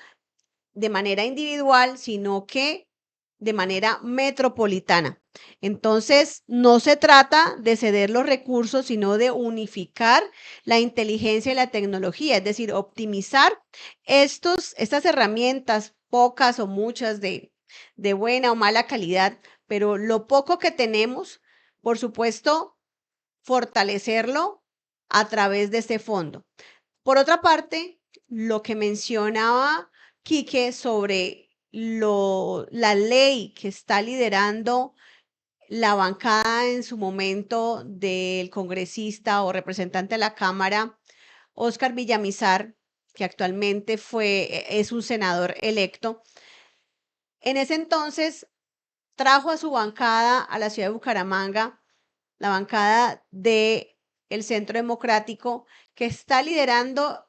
de manera individual, sino que de manera metropolitana. Entonces, no se trata de ceder los recursos, sino de unificar la inteligencia y la tecnología, es decir, optimizar estas herramientas, pocas o muchas de buena o mala calidad, pero lo poco que tenemos, por supuesto, fortalecerlo a través de este fondo. Por otra parte, lo que mencionaba Quique sobre la ley que está liderando la bancada en su momento del congresista o representante de la Cámara, Óscar Villamizar, que actualmente es un senador electo. En ese entonces trajo a su bancada a la ciudad de Bucaramanga, la bancada del Centro Democrático, que está liderando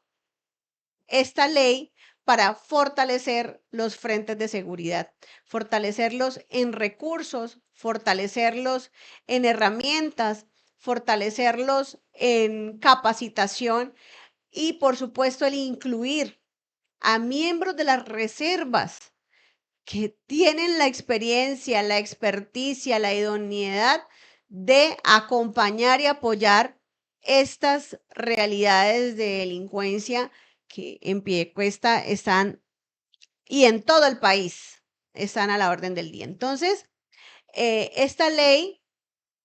esta ley para fortalecer los frentes de seguridad, fortalecerlos en recursos, fortalecerlos en herramientas, fortalecerlos en capacitación y, por supuesto, el incluir a miembros de las reservas que tienen la experiencia, la experticia, la idoneidad de acompañar y apoyar estas realidades de delincuencia que en Piedecuesta están y en todo el país están a la orden del día. Entonces, esta ley,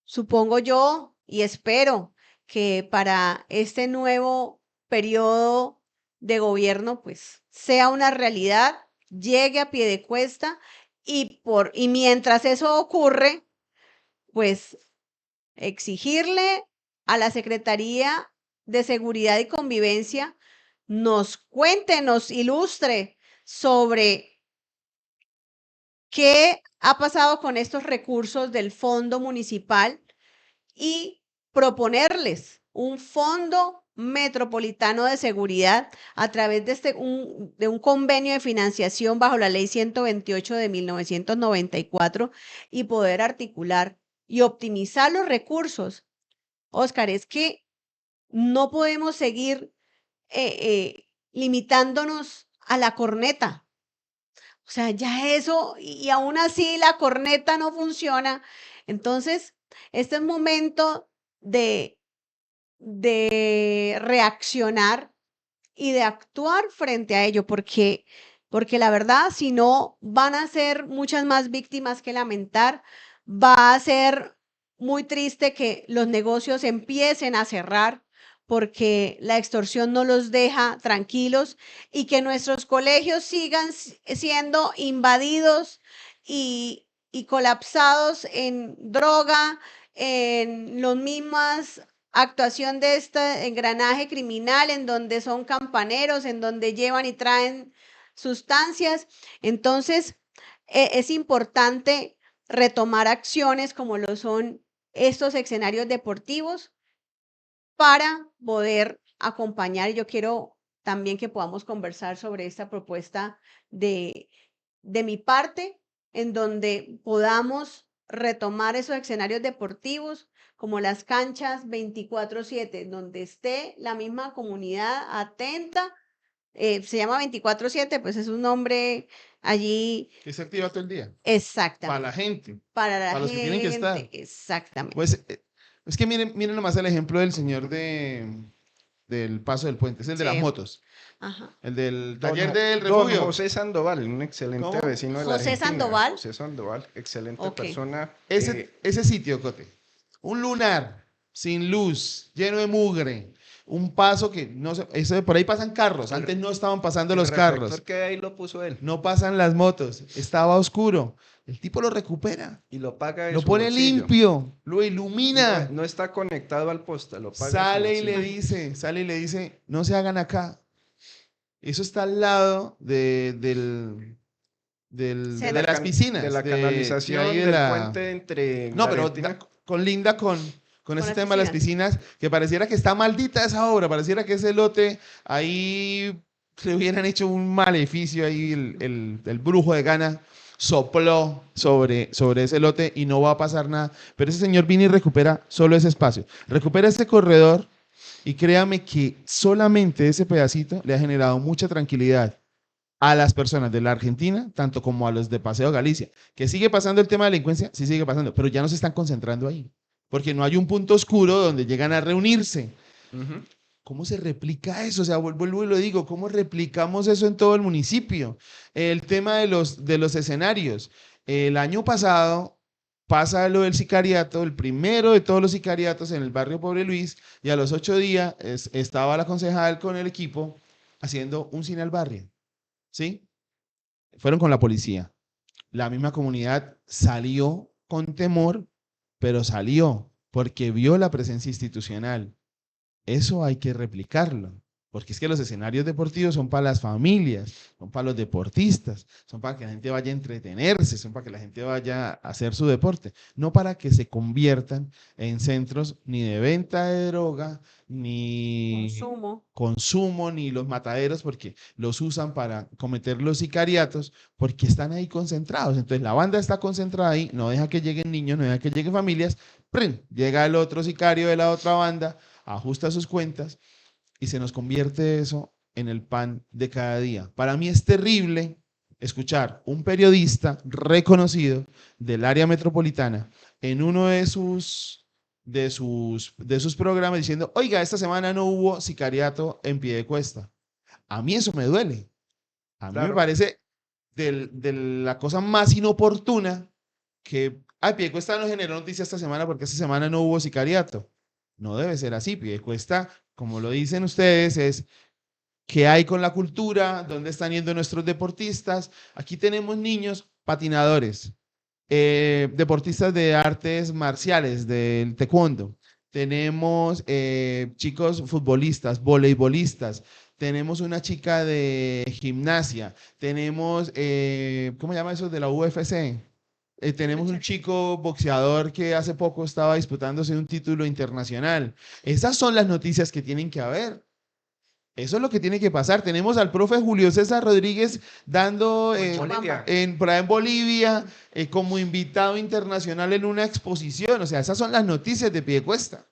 supongo yo y espero que para este nuevo periodo de gobierno, pues sea una realidad, llegue a Piedecuesta y mientras eso ocurre, pues exigirle a la Secretaría de Seguridad y Convivencia nos cuente, nos ilustre sobre qué ha pasado con estos recursos del fondo municipal y proponerles un fondo metropolitano de seguridad a través de un convenio de financiación bajo la ley 128 de 1994 y poder articular y optimizar los recursos. Óscar, es que no podemos seguir limitándonos a la corneta. O sea, ya eso, y aún así la corneta no funciona. Entonces, este es momento de reaccionar y de actuar frente a ello, porque la verdad, si no, van a ser muchas más víctimas que lamentar. Va a ser muy triste que los negocios empiecen a cerrar porque la extorsión no los deja tranquilos y que nuestros colegios sigan siendo invadidos y colapsados en droga, en las mismas actuación de este engranaje criminal en donde son campaneros, en donde llevan y traen sustancias. Entonces, es importante retomar acciones como lo son estos escenarios deportivos para poder acompañar. Yo quiero también que podamos conversar sobre esta propuesta de mi parte, en donde podamos retomar esos escenarios deportivos como las canchas 24/7, donde esté la misma comunidad atenta. Se llama 24/7, pues es un nombre allí. Que se activa todo el día. Exactamente. Para la gente. Para la Para los que tienen que estar. gente, exactamente. Pues es que miren nomás el ejemplo del señor del Paso del Puente, es el de las Sí. motos, Ajá. el del Don taller del Don refugio. José Sandoval, un excelente ¿Cómo? vecino de la José Argentina. Sandoval. José Sandoval, excelente Ok. persona. Ese sitio, Cote, un lunar sin luz, lleno de mugre, un paso que no sé, por ahí pasan carros, antes no estaban pasando los carros, reflector que ahí lo puso él no pasan las motos, estaba oscuro, el tipo lo recupera, y lo paga de lo su pone bolsillo. limpio, lo ilumina, No está conectado al poste, lo paga de su sale y bolsillo. le dice, no se hagan acá. Eso está al lado de las piscinas. De la de canalización, ahí de del la... puente entre No, la pero Argentina. colinda con ese las tema de las piscinas, que pareciera que está maldita esa obra, pareciera que ese lote, ahí se hubieran hecho un maleficio, ahí el brujo de Gana sopló sobre ese lote y no va a pasar nada. Pero ese señor viene y recupera solo ese espacio, recupera ese corredor y créame que solamente ese pedacito le ha generado mucha tranquilidad a las personas de la Argentina, tanto como a los de Paseo Galicia. Que sigue pasando el tema de delincuencia, sí sigue pasando, pero ya no se están concentrando ahí, porque no hay un punto oscuro donde llegan a reunirse. Ujú. ¿Cómo se replica eso? O sea, vuelvo y lo digo, ¿cómo replicamos eso en todo el municipio? El tema de los escenarios. El año pasado pasa lo del sicariato, el primero de todos los sicariatos en el barrio Pobre Luis, y a los 8 días estaba la concejal con el equipo haciendo un cine al barrio, ¿sí? Fueron con la policía. La misma comunidad salió con temor, pero salió porque vio la presencia institucional. Eso hay que replicarlo, porque es que los escenarios deportivos son para las familias, son para los deportistas, son para que la gente vaya a entretenerse, son para que la gente vaya a hacer su deporte, no para que se conviertan en centros ni de venta de droga, ni Consumo. consumo, ni los mataderos, porque los usan para cometer los sicariatos, porque están ahí concentrados. Entonces la banda está concentrada ahí, no deja que lleguen niños, no deja que lleguen familias, ¡prim! Llega el otro sicario de la otra banda, ajusta sus cuentas y se nos convierte eso en el pan de cada día. Para mí es terrible escuchar un periodista reconocido del área metropolitana en uno de sus programas diciendo, oiga, esta semana no hubo sicariato en Piedecuesta. A mí eso me duele. A mí me Claro, parece de la cosa más inoportuna que, ay, Piedecuesta no generó noticia esta semana porque esta semana no hubo sicariato. No debe ser así. Piedecuesta, como lo dicen ustedes, es qué hay con la cultura, dónde están yendo nuestros deportistas. Aquí tenemos niños patinadores, deportistas de artes marciales, del taekwondo. Tenemos chicos futbolistas, voleibolistas. Tenemos una chica de gimnasia. Tenemos, ¿cómo se llama eso? De la UFC. Tenemos un chico boxeador que hace poco estaba disputándose un título internacional. Esas son las noticias que tienen que haber. Eso es lo que tiene que pasar. Tenemos al profe Julio César Rodríguez dando Bolivia. por ahí en Bolivia como invitado internacional en una exposición. O sea, esas son las noticias de Piedecuesta.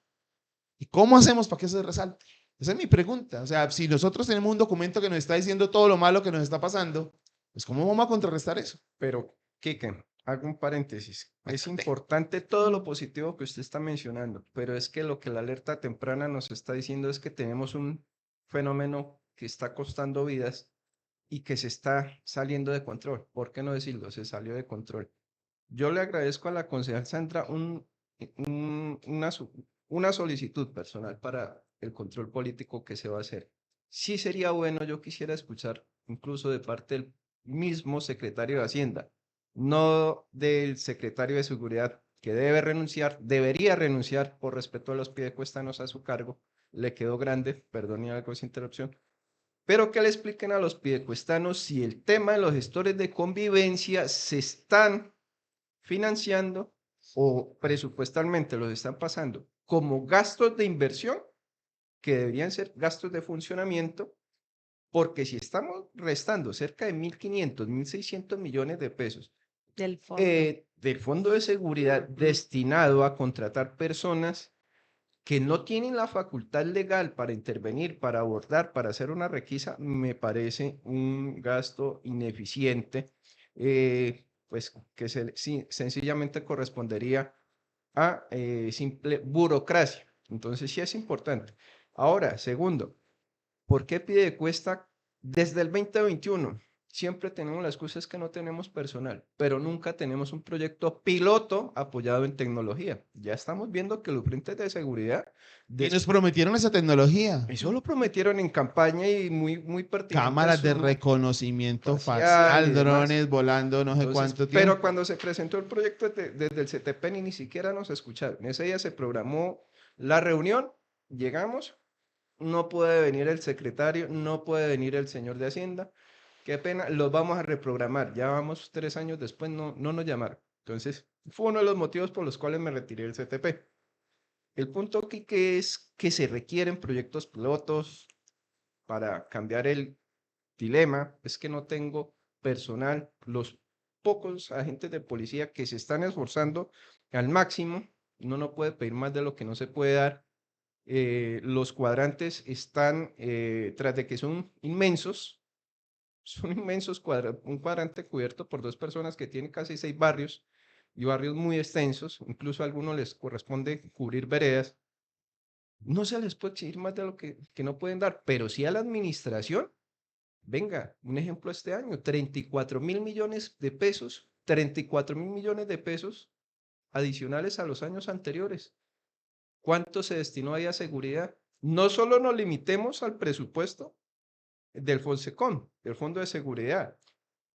¿Y cómo hacemos para que eso se resalte? Esa es mi pregunta. O sea, si nosotros tenemos un documento que nos está diciendo todo lo malo que nos está pasando, pues ¿cómo vamos a contrarrestar eso? Pero, Kike, hago un paréntesis. Es Bastante. importante todo lo positivo que usted está mencionando, pero es que lo que la alerta temprana nos está diciendo es que tenemos un fenómeno que está costando vidas y que se está saliendo de control. ¿Por qué no decirlo? Se salió de control. Yo le agradezco a la concejal Sandra una solicitud personal para el control político que se va a hacer. Sí sería bueno, yo quisiera escuchar incluso de parte del mismo secretario de Hacienda, no del secretario de Seguridad, que debe renunciar, debería renunciar por respeto a los piedecuestanos a su cargo. Le quedó grande, perdone algo esa interrupción, pero que le expliquen a los piedecuestanos si el tema de los gestores de convivencia se están financiando o presupuestalmente los están pasando como gastos de inversión que deberían ser gastos de funcionamiento, porque si estamos restando cerca de 1.500, 1.600 millones de pesos Del fondo. del Fondo de Seguridad destinado a contratar personas que no tienen la facultad legal para intervenir, para abordar, para hacer una requisa, me parece un gasto ineficiente, pues que sencillamente correspondería a simple burocracia. Entonces sí es importante. Ahora, segundo, ¿por qué Piedecuesta desde el 2021? Siempre tenemos las excusas que no tenemos personal, pero nunca tenemos un proyecto piloto apoyado en tecnología. Ya estamos viendo que los frentes de seguridad, Y nos prometieron esa tecnología. eso lo prometieron en campaña y muy pertinente Cámaras de su reconocimiento facial y facial, demás. drones volando no sé Entonces, cuánto pero tiempo. cuando se presentó el proyecto desde el CTP ni siquiera nos escucharon. Ese día se programó la reunión, llegamos, no puede venir el secretario, no puede venir el señor de Hacienda. Qué pena, los vamos a reprogramar. Ya vamos 3 años después, no nos llamaron. Entonces, fue uno de los motivos por los cuales me retiré del CTP. El punto aquí que es que se requieren proyectos pilotos para cambiar el dilema, es que no tengo personal, los pocos agentes de policía que se están esforzando al máximo, uno no puede pedir más de lo que no se puede dar. Los cuadrantes están, tras de que son inmensos, un cuadrante cubierto por 2 personas que tienen casi 6 barrios y barrios muy extensos, incluso a algunos les corresponde cubrir veredas. No se les puede exigir más de lo que no pueden dar, pero sí a la administración. Venga, un ejemplo este año, 34.000 millones de pesos, 34.000 millones de pesos adicionales a los años anteriores. ¿Cuánto se destinó ahí a seguridad? No solo nos limitemos al presupuesto del Fonsecom, del Fondo de Seguridad.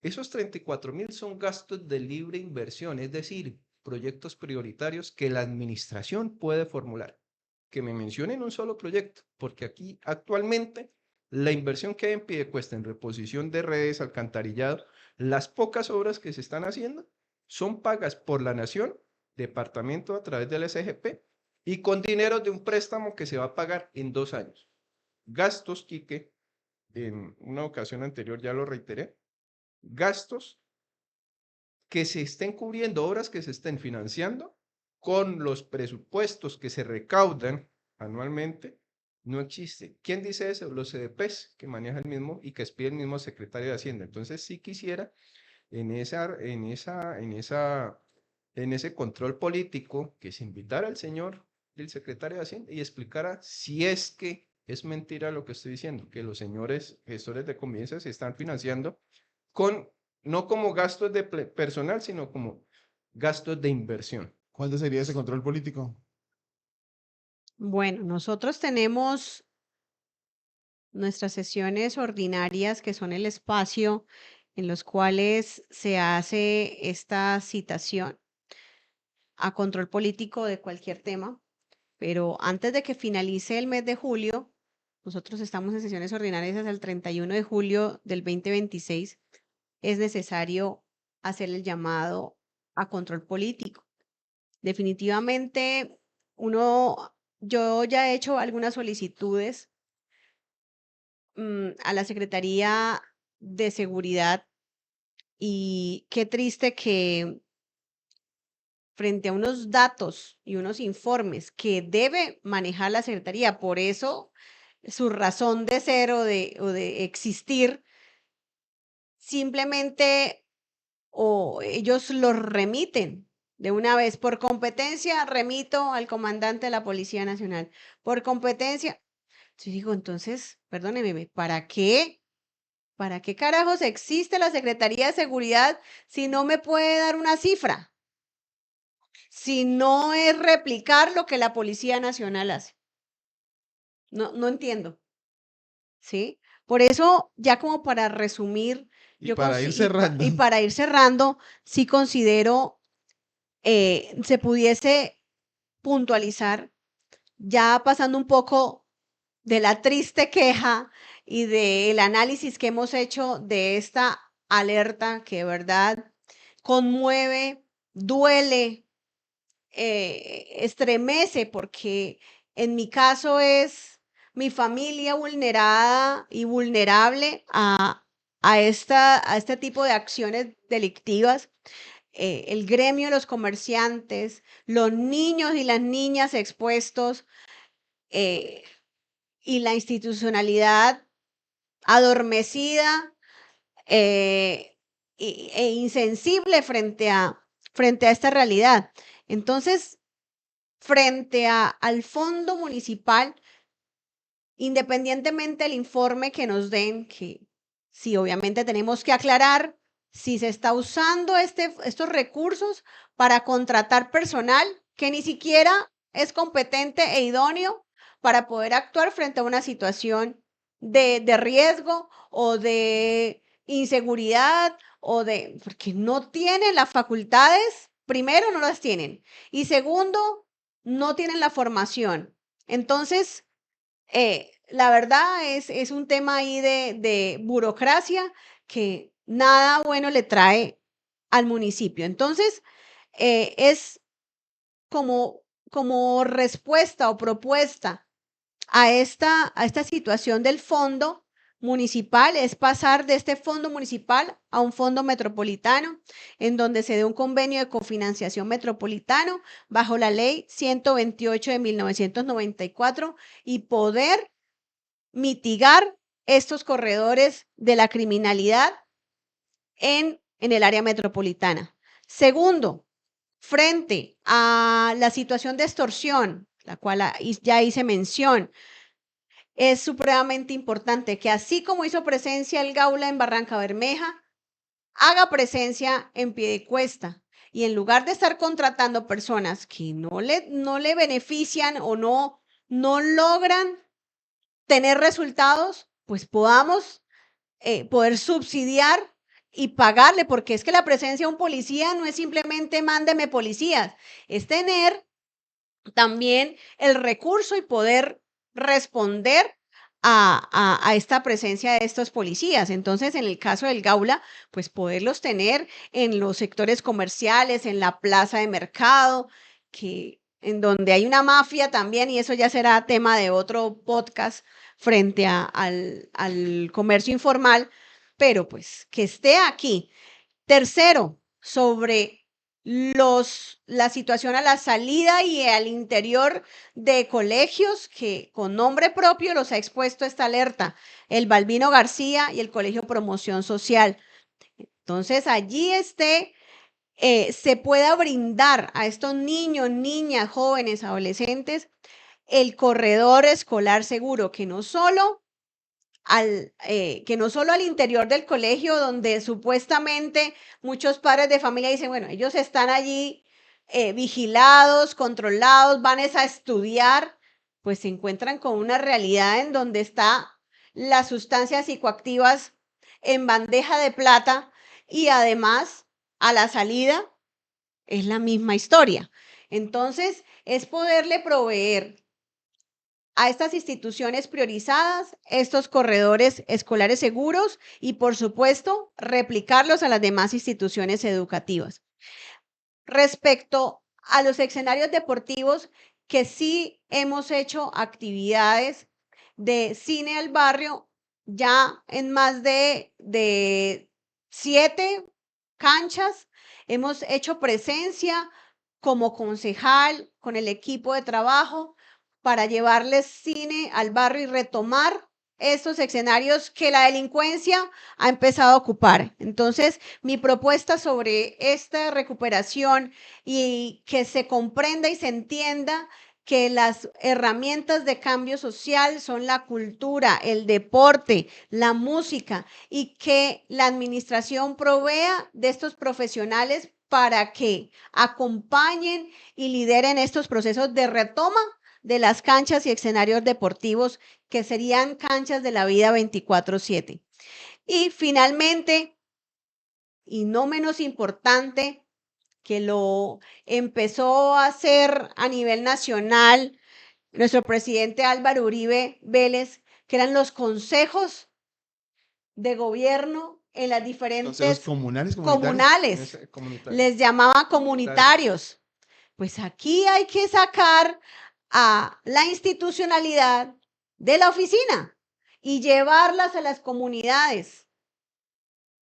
Esos 34.000 son gastos de libre inversión, es decir, proyectos prioritarios que la administración puede formular. Que me mencionen un solo proyecto, porque aquí actualmente la inversión que hay en Piedecuesta en reposición de redes, alcantarillado, las pocas obras que se están haciendo son pagas por la nación, departamento a través del SGP, y con dinero de un préstamo que se va a pagar en 2 años. Gastos, Quique, en una ocasión anterior ya lo reiteré, gastos que se estén cubriendo, obras que se estén financiando con los presupuestos que se recaudan anualmente, no existe. ¿Quién dice eso? Los CDPs que maneja el mismo y que expide el mismo secretario de Hacienda. Entonces sí quisiera en ese control político que se invitara al señor el secretario de Hacienda y explicara si es que es mentira lo que estoy diciendo, que los señores gestores de conveniencia se están financiando con, no como gastos de personal, sino como gastos de inversión. ¿Cuándo sería ese control político? Bueno, nosotros tenemos nuestras sesiones ordinarias, que son el espacio en los cuales se hace esta citación a control político de cualquier tema, pero antes de que finalice el mes de julio, nosotros estamos en sesiones ordinarias hasta el 31 de julio del 2026, es necesario hacer el llamado a control político. Definitivamente, yo ya he hecho algunas solicitudes a la Secretaría de Seguridad y qué triste que frente a unos datos y unos informes que debe manejar la Secretaría, por eso su razón de ser o de existir, simplemente o ellos los remiten de una vez. Por competencia, remito al comandante de la Policía Nacional. Por competencia, yo digo, entonces, perdóneme, ¿para qué? ¿Para qué carajos existe la Secretaría de Seguridad si no me puede dar una cifra? Si no es replicar lo que la Policía Nacional hace. No entiendo, ¿sí? Por eso, ya como para resumir, Y para ir cerrando. y para ir cerrando, sí considero se pudiese puntualizar, ya pasando un poco de la triste queja y del análisis que hemos hecho de esta alerta que de verdad conmueve, duele, estremece, porque en mi caso es mi familia vulnerada y vulnerable a este tipo de acciones delictivas, el gremio de los comerciantes, los niños y las niñas expuestos, y la institucionalidad adormecida, e insensible frente a esta realidad. Entonces, frente al fondo municipal, independientemente del informe que nos den, que sí, obviamente tenemos que aclarar si se está usando estos recursos para contratar personal que ni siquiera es competente e idóneo para poder actuar frente a una situación de riesgo o de inseguridad porque no tienen las facultades, primero no las tienen y segundo, no tienen la formación. Entonces, la verdad es un tema ahí de burocracia que nada bueno le trae al municipio. Entonces, es como respuesta o propuesta a esta situación del fondo municipal, es pasar de este fondo municipal a un fondo metropolitano, en donde se dé un convenio de cofinanciación metropolitano bajo la ley 128 de 1994 y poder mitigar estos corredores de la criminalidad en el área metropolitana. Segundo, frente a la situación de extorsión, la cual ya hice mención, es supremamente importante que así como hizo presencia el Gaula en Barranca Bermeja, haga presencia en Piedecuesta. Y en lugar de estar contratando personas que no le benefician o no logran tener resultados, pues podamos poder subsidiar y pagarle, porque es que la presencia de un policía no es simplemente mándeme policías, es tener también el recurso y poder responder a esta presencia de estos policías. Entonces, en el caso del Gaula, pues poderlos tener en los sectores comerciales, en la plaza de mercado, que en donde hay una mafia también, y eso ya será tema de otro podcast frente al comercio informal, pero pues que esté aquí. Tercero, sobre la situación a la salida y al interior de colegios que con nombre propio los ha expuesto esta alerta, el Balbino García y el Colegio Promoción Social. Entonces, allí se pueda brindar a estos niños, niñas, jóvenes, adolescentes, el corredor escolar seguro, que no solo al interior del colegio, donde supuestamente muchos padres de familia dicen, bueno, ellos están allí vigilados, controlados, van a estudiar, pues se encuentran con una realidad en donde está las sustancias psicoactivas en bandeja de plata y además a la salida es la misma historia. Entonces, es poderle proveer a estas instituciones priorizadas, estos corredores escolares seguros y, por supuesto, replicarlos a las demás instituciones educativas. Respecto a los escenarios deportivos, que sí hemos hecho actividades de cine al barrio ya en más de 7 canchas, hemos hecho presencia como concejal con el equipo de trabajo para llevarles cine al barrio y retomar estos escenarios que la delincuencia ha empezado a ocupar. Entonces, mi propuesta sobre esta recuperación y que se comprenda y se entienda que las herramientas de cambio social son la cultura, el deporte, la música y que la administración provea de estos profesionales para que acompañen y lideren estos procesos de retoma de las canchas y escenarios deportivos que serían canchas de la vida 24/7. Y finalmente, y no menos importante, que lo empezó a hacer a nivel nacional nuestro presidente Álvaro Uribe Vélez, que eran los consejos de gobierno en las Consejos diferentes comunales, comunales, Comunitario. les llamaba comunitarios. Pues aquí hay que sacar a la institucionalidad de la oficina y llevarlas a las comunidades,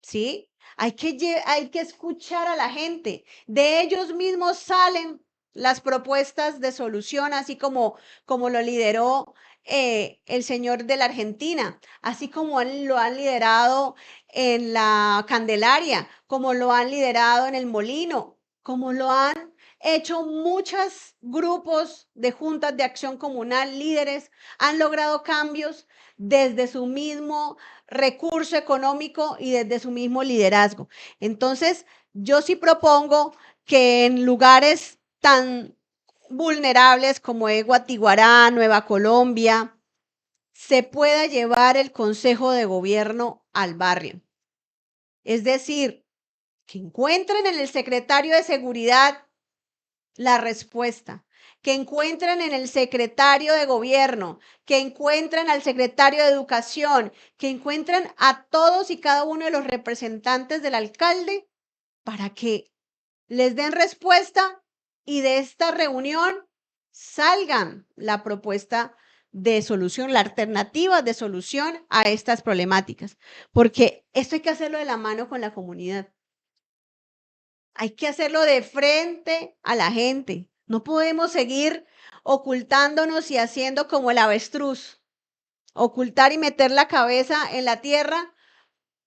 ¿sí? Hay que escuchar a la gente. De ellos mismos salen las propuestas de solución, así como lo lideró el señor de la Argentina, así como lo han liderado en la Candelaria, como lo han liderado en el Molino, como lo han hecho muchos grupos de juntas de acción comunal, líderes, han logrado cambios desde su mismo recurso económico y desde su mismo liderazgo. Entonces, yo sí propongo que en lugares tan vulnerables como es Guatiguará, Nueva Colombia, se pueda llevar el Consejo de Gobierno al barrio. Es decir, que encuentren en el secretario de Seguridad la respuesta, que encuentren en el secretario de Gobierno, que encuentren al secretario de Educación, que encuentren a todos y cada uno de los representantes del alcalde para que les den respuesta y de esta reunión salgan la propuesta de solución, la alternativa de solución a estas problemáticas, porque esto hay que hacerlo de la mano con la comunidad. Hay que hacerlo de frente a la gente. No podemos seguir ocultándonos y haciendo como el avestruz, ocultar y meter la cabeza en la tierra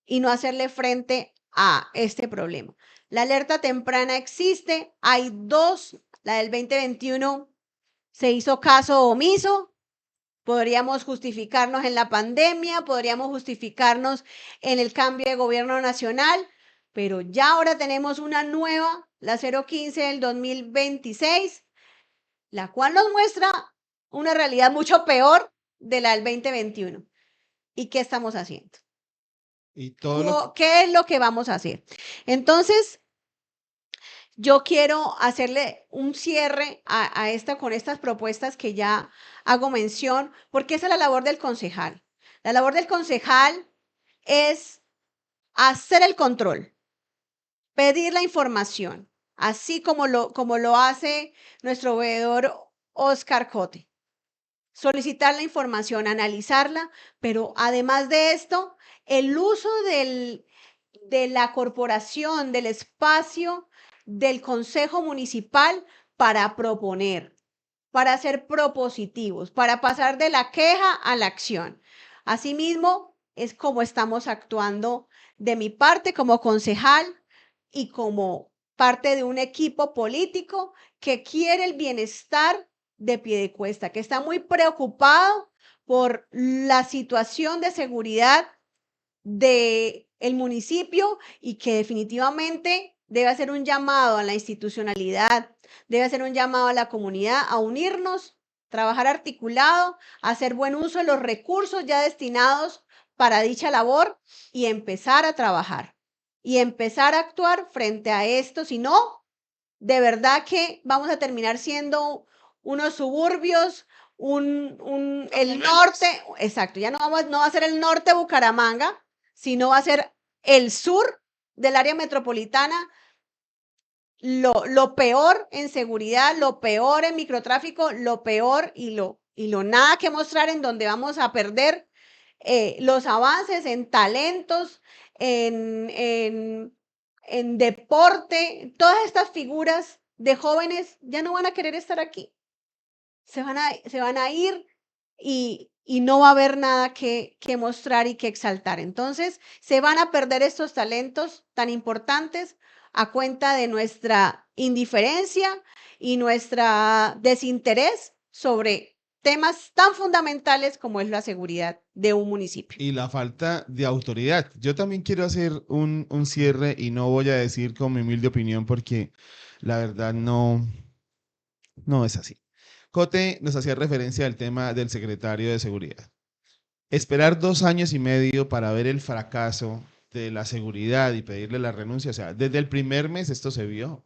y no hacerle frente a este problema. La alerta temprana existe, hay 2, la del 2021 se hizo caso omiso, podríamos justificarnos en la pandemia, podríamos justificarnos en el cambio de gobierno nacional, pero ya ahora tenemos una nueva, la 015 del 2026, la cual nos muestra una realidad mucho peor de la del 2021. ¿Y qué estamos haciendo? Y todo lo ¿Qué es lo que vamos a hacer? Entonces, yo quiero hacerle un cierre a esta con estas propuestas que ya hago mención, porque esa es la labor del concejal. La labor del concejal es hacer el control, pedir la información, así como lo hace nuestro veedor Oscar Cote. Solicitar la información, analizarla, pero además de esto, el uso de la corporación, del espacio del Consejo Municipal para proponer, para ser propositivos, para pasar de la queja a la acción. Asimismo, es como estamos actuando de mi parte como concejal y como parte de un equipo político que quiere el bienestar de Piedecuesta, que está muy preocupado por la situación de seguridad del municipio y que definitivamente debe hacer un llamado a la institucionalidad, debe hacer un llamado a la comunidad a unirnos, trabajar articulado, hacer buen uso de los recursos ya destinados para dicha labor y empezar a trabajar y empezar a actuar frente a esto. Si no, de verdad que vamos a terminar siendo unos suburbios, el norte, exacto, ya no va a ser el norte de Bucaramanga, sino va a ser el sur del área metropolitana, lo peor en seguridad, lo peor en microtráfico, lo peor y lo nada que mostrar, en donde vamos a perder los avances en talentos, en, en, en deporte. Todas estas figuras de jóvenes ya no van a querer estar aquí. Se van a ir y no va a haber nada que mostrar y que exaltar. Entonces, se van a perder estos talentos tan importantes a cuenta de nuestra indiferencia y nuestra desinterés sobre temas tan fundamentales como es la seguridad de un municipio. y la falta de autoridad. Yo también quiero hacer un cierre y no voy a decir con mi humilde opinión porque la verdad no es así. Cote nos hacía referencia al tema del secretario de seguridad. Esperar 2 años y medio para ver el fracaso de la seguridad y pedirle la renuncia, o sea, desde el primer mes esto se vio. O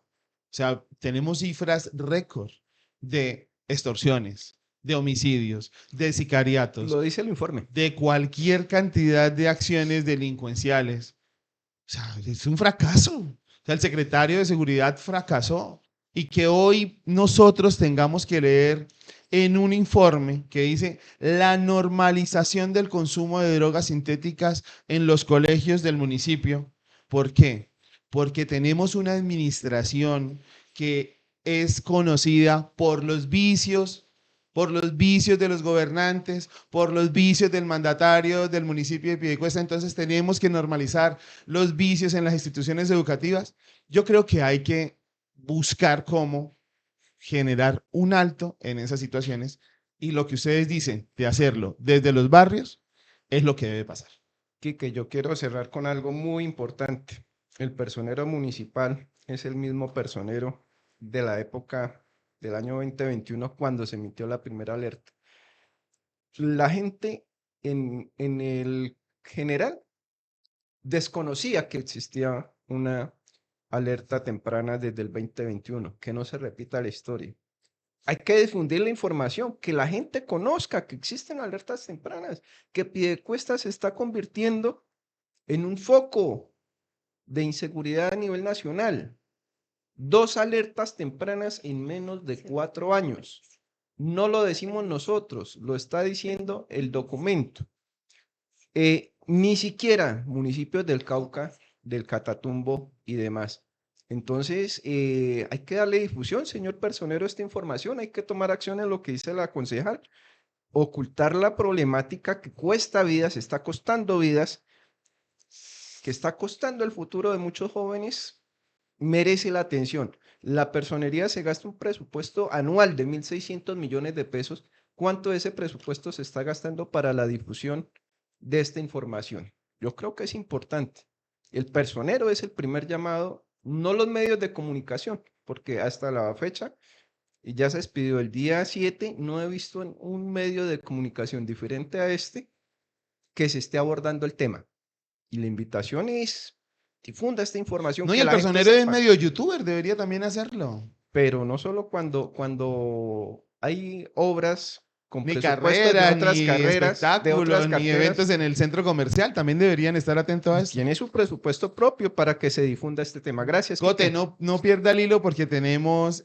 sea, tenemos cifras récord de extorsiones, de homicidios, de sicariatos, Lo dice el informe. de cualquier cantidad de acciones delincuenciales. O sea, es un fracaso. O sea, el secretario de seguridad fracasó y que hoy nosotros tengamos que leer en un informe que dice la normalización del consumo de drogas sintéticas en los colegios del municipio. ¿Por qué? Porque tenemos una administración que es conocida por los vicios de los gobernantes, por los vicios del mandatario del municipio de Piedecuesta. Entonces tenemos que normalizar los vicios en las instituciones educativas. Yo creo que hay que buscar cómo generar un alto en esas situaciones y lo que ustedes dicen de hacerlo desde los barrios es lo que debe pasar. Quique, yo quiero cerrar con algo muy importante. El personero municipal es el mismo personero de la época del año 2021 cuando se emitió la primera alerta. La gente en el general desconocía que existía una alerta temprana desde el 2021, que no se repita la historia. Hay que difundir la información, que la gente conozca que existen alertas tempranas, que Piedecuesta se está convirtiendo en un foco de inseguridad a nivel nacional. 2 alertas tempranas en menos de 4 años. No lo decimos nosotros, lo está diciendo el documento. Ni siquiera municipios del Cauca, del Catatumbo y demás. Entonces, hay que darle difusión, señor personero, a esta información. Hay que tomar acción en lo que dice la concejal. Ocultar la problemática que cuesta vidas, está costando vidas, que está costando el futuro de muchos jóvenes, merece la atención. La personería se gasta un presupuesto anual de 1.600 millones de pesos. ¿Cuánto de ese presupuesto se está gastando para la difusión de esta información? Yo creo que es importante. El personero es el primer llamado, no los medios de comunicación, porque hasta la fecha, y ya se despidió el día 7, no he visto un medio de comunicación diferente a este que se esté abordando el tema. Y la invitación es, difunda esta información No, y que el la gente personero es sepa. medio youtuber, debería también hacerlo. Pero no solo cuando hay obras con Ni presupuestos carrera, ni de otras espectáculos, ni carteras, eventos en el centro comercial, también deberían estar atentos a esto. tiene su presupuesto propio para que se difunda este tema. Gracias, Cote, Quique. no pierda el hilo porque tenemos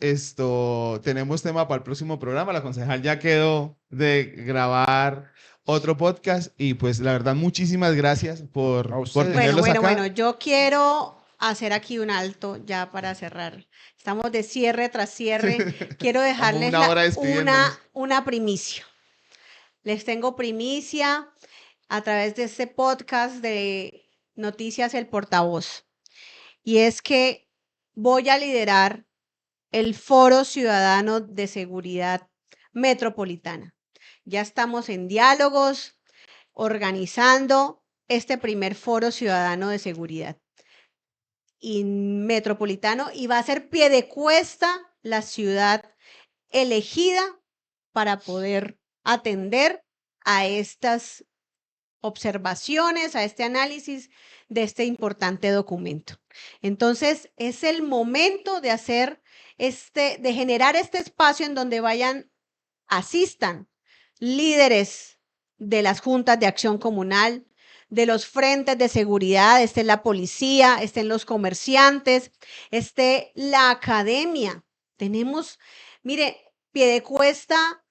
tenemos tema para el próximo programa. La concejal ya quedó de grabar otro podcast y pues la verdad muchísimas gracias A por ustedes. tenerlos acá. Bueno, yo quiero hacer aquí un alto ya para cerrar. Estamos de cierre tras cierre. Quiero Vamos dejarles una hora despidiéndonos. una primicia. Les tengo primicia a través de este podcast de Noticias El Portavoz. Y es que voy a liderar el Foro Ciudadano de Seguridad Metropolitana. Ya estamos en diálogos, organizando este primer Foro Ciudadano de Seguridad y metropolitano, y va a ser Piedecuesta la ciudad elegida para poder atender a estas observaciones, a este análisis de este importante documento. Entonces, es el momento de hacer de generar este espacio en donde asistan líderes de las juntas de acción comunal, de los frentes de seguridad, esté la policía, estén los comerciantes, esté la academia. Tenemos, mire, Piedecuesta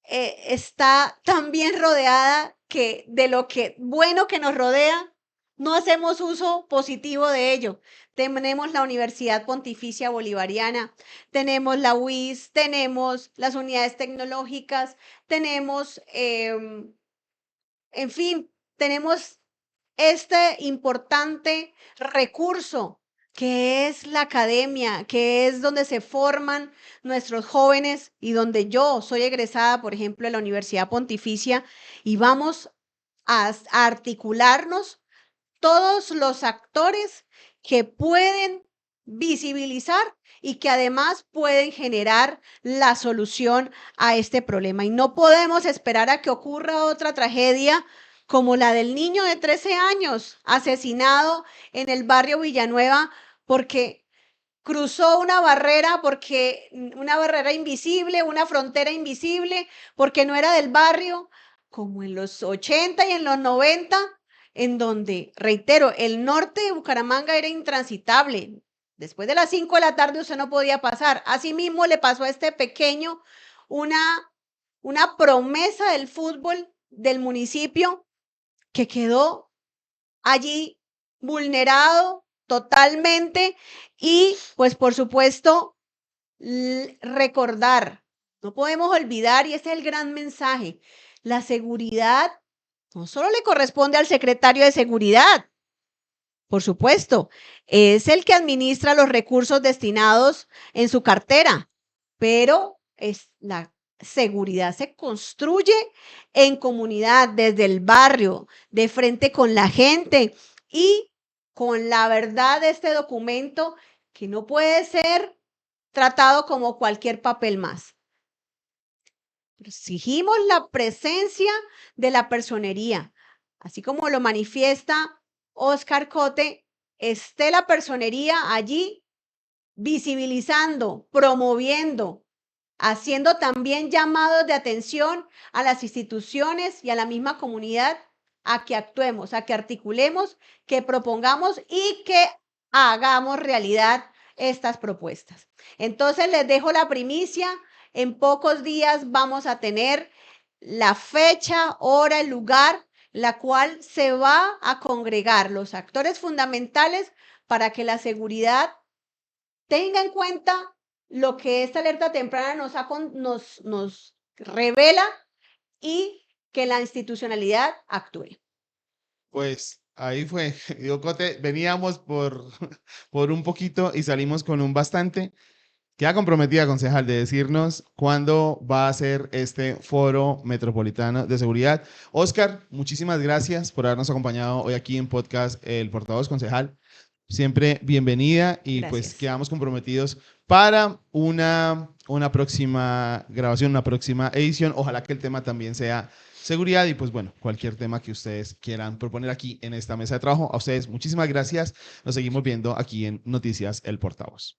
está tan bien rodeada que de lo que bueno que nos rodea, no hacemos uso positivo de ello. Tenemos la Universidad Pontificia Bolivariana, tenemos la UIS, tenemos las unidades tecnológicas, tenemos, en fin, tenemos este importante recurso que es la academia, que es donde se forman nuestros jóvenes y donde yo soy egresada, por ejemplo, de la Universidad Pontificia, y vamos a articularnos todos los actores que pueden visibilizar y que además pueden generar la solución a este problema. Y no podemos esperar a que ocurra otra tragedia como la del niño de 13 años asesinado en el barrio Villanueva porque cruzó una barrera, porque una barrera invisible, una frontera invisible, porque no era del barrio, como en los 80 y en los 90, en donde, reitero, el norte de Bucaramanga era intransitable. Después de las 5 de la tarde usted no podía pasar. Asimismo le pasó a este pequeño una promesa del fútbol del municipio que quedó allí vulnerado totalmente y pues por supuesto recordar, no podemos olvidar, y ese es el gran mensaje, la seguridad no solo le corresponde al secretario de seguridad, por supuesto, es el que administra los recursos destinados en su cartera, pero la seguridad se construye en comunidad, desde el barrio, de frente con la gente y con la verdad de este documento que no puede ser tratado como cualquier papel más. Exigimos la presencia de la personería, así como lo manifiesta Oscar Cote, esté la personería allí visibilizando, promoviendo, haciendo también llamados de atención a las instituciones y a la misma comunidad a que actuemos, a que articulemos, que propongamos y que hagamos realidad estas propuestas. Entonces les dejo la primicia. En pocos días vamos a tener la fecha, hora, el lugar, la cual se va a congregar los actores fundamentales para que la seguridad tenga en cuenta lo que esta alerta temprana nos revela y que la institucionalidad actúe. Pues ahí fue. Yo, Cote, veníamos por un poquito y salimos con un bastante. Queda comprometida, concejal, de decirnos cuándo va a ser este foro metropolitano de seguridad. Oscar, muchísimas gracias por habernos acompañado hoy aquí en podcast El Portavoz, concejal. Siempre bienvenida y pues Gracias. quedamos comprometidos para una próxima grabación, una próxima edición. Ojalá que el tema también sea seguridad y pues bueno, cualquier tema que ustedes quieran proponer aquí en esta mesa de trabajo. A ustedes muchísimas gracias. Nos seguimos viendo aquí en Noticias El Portavoz.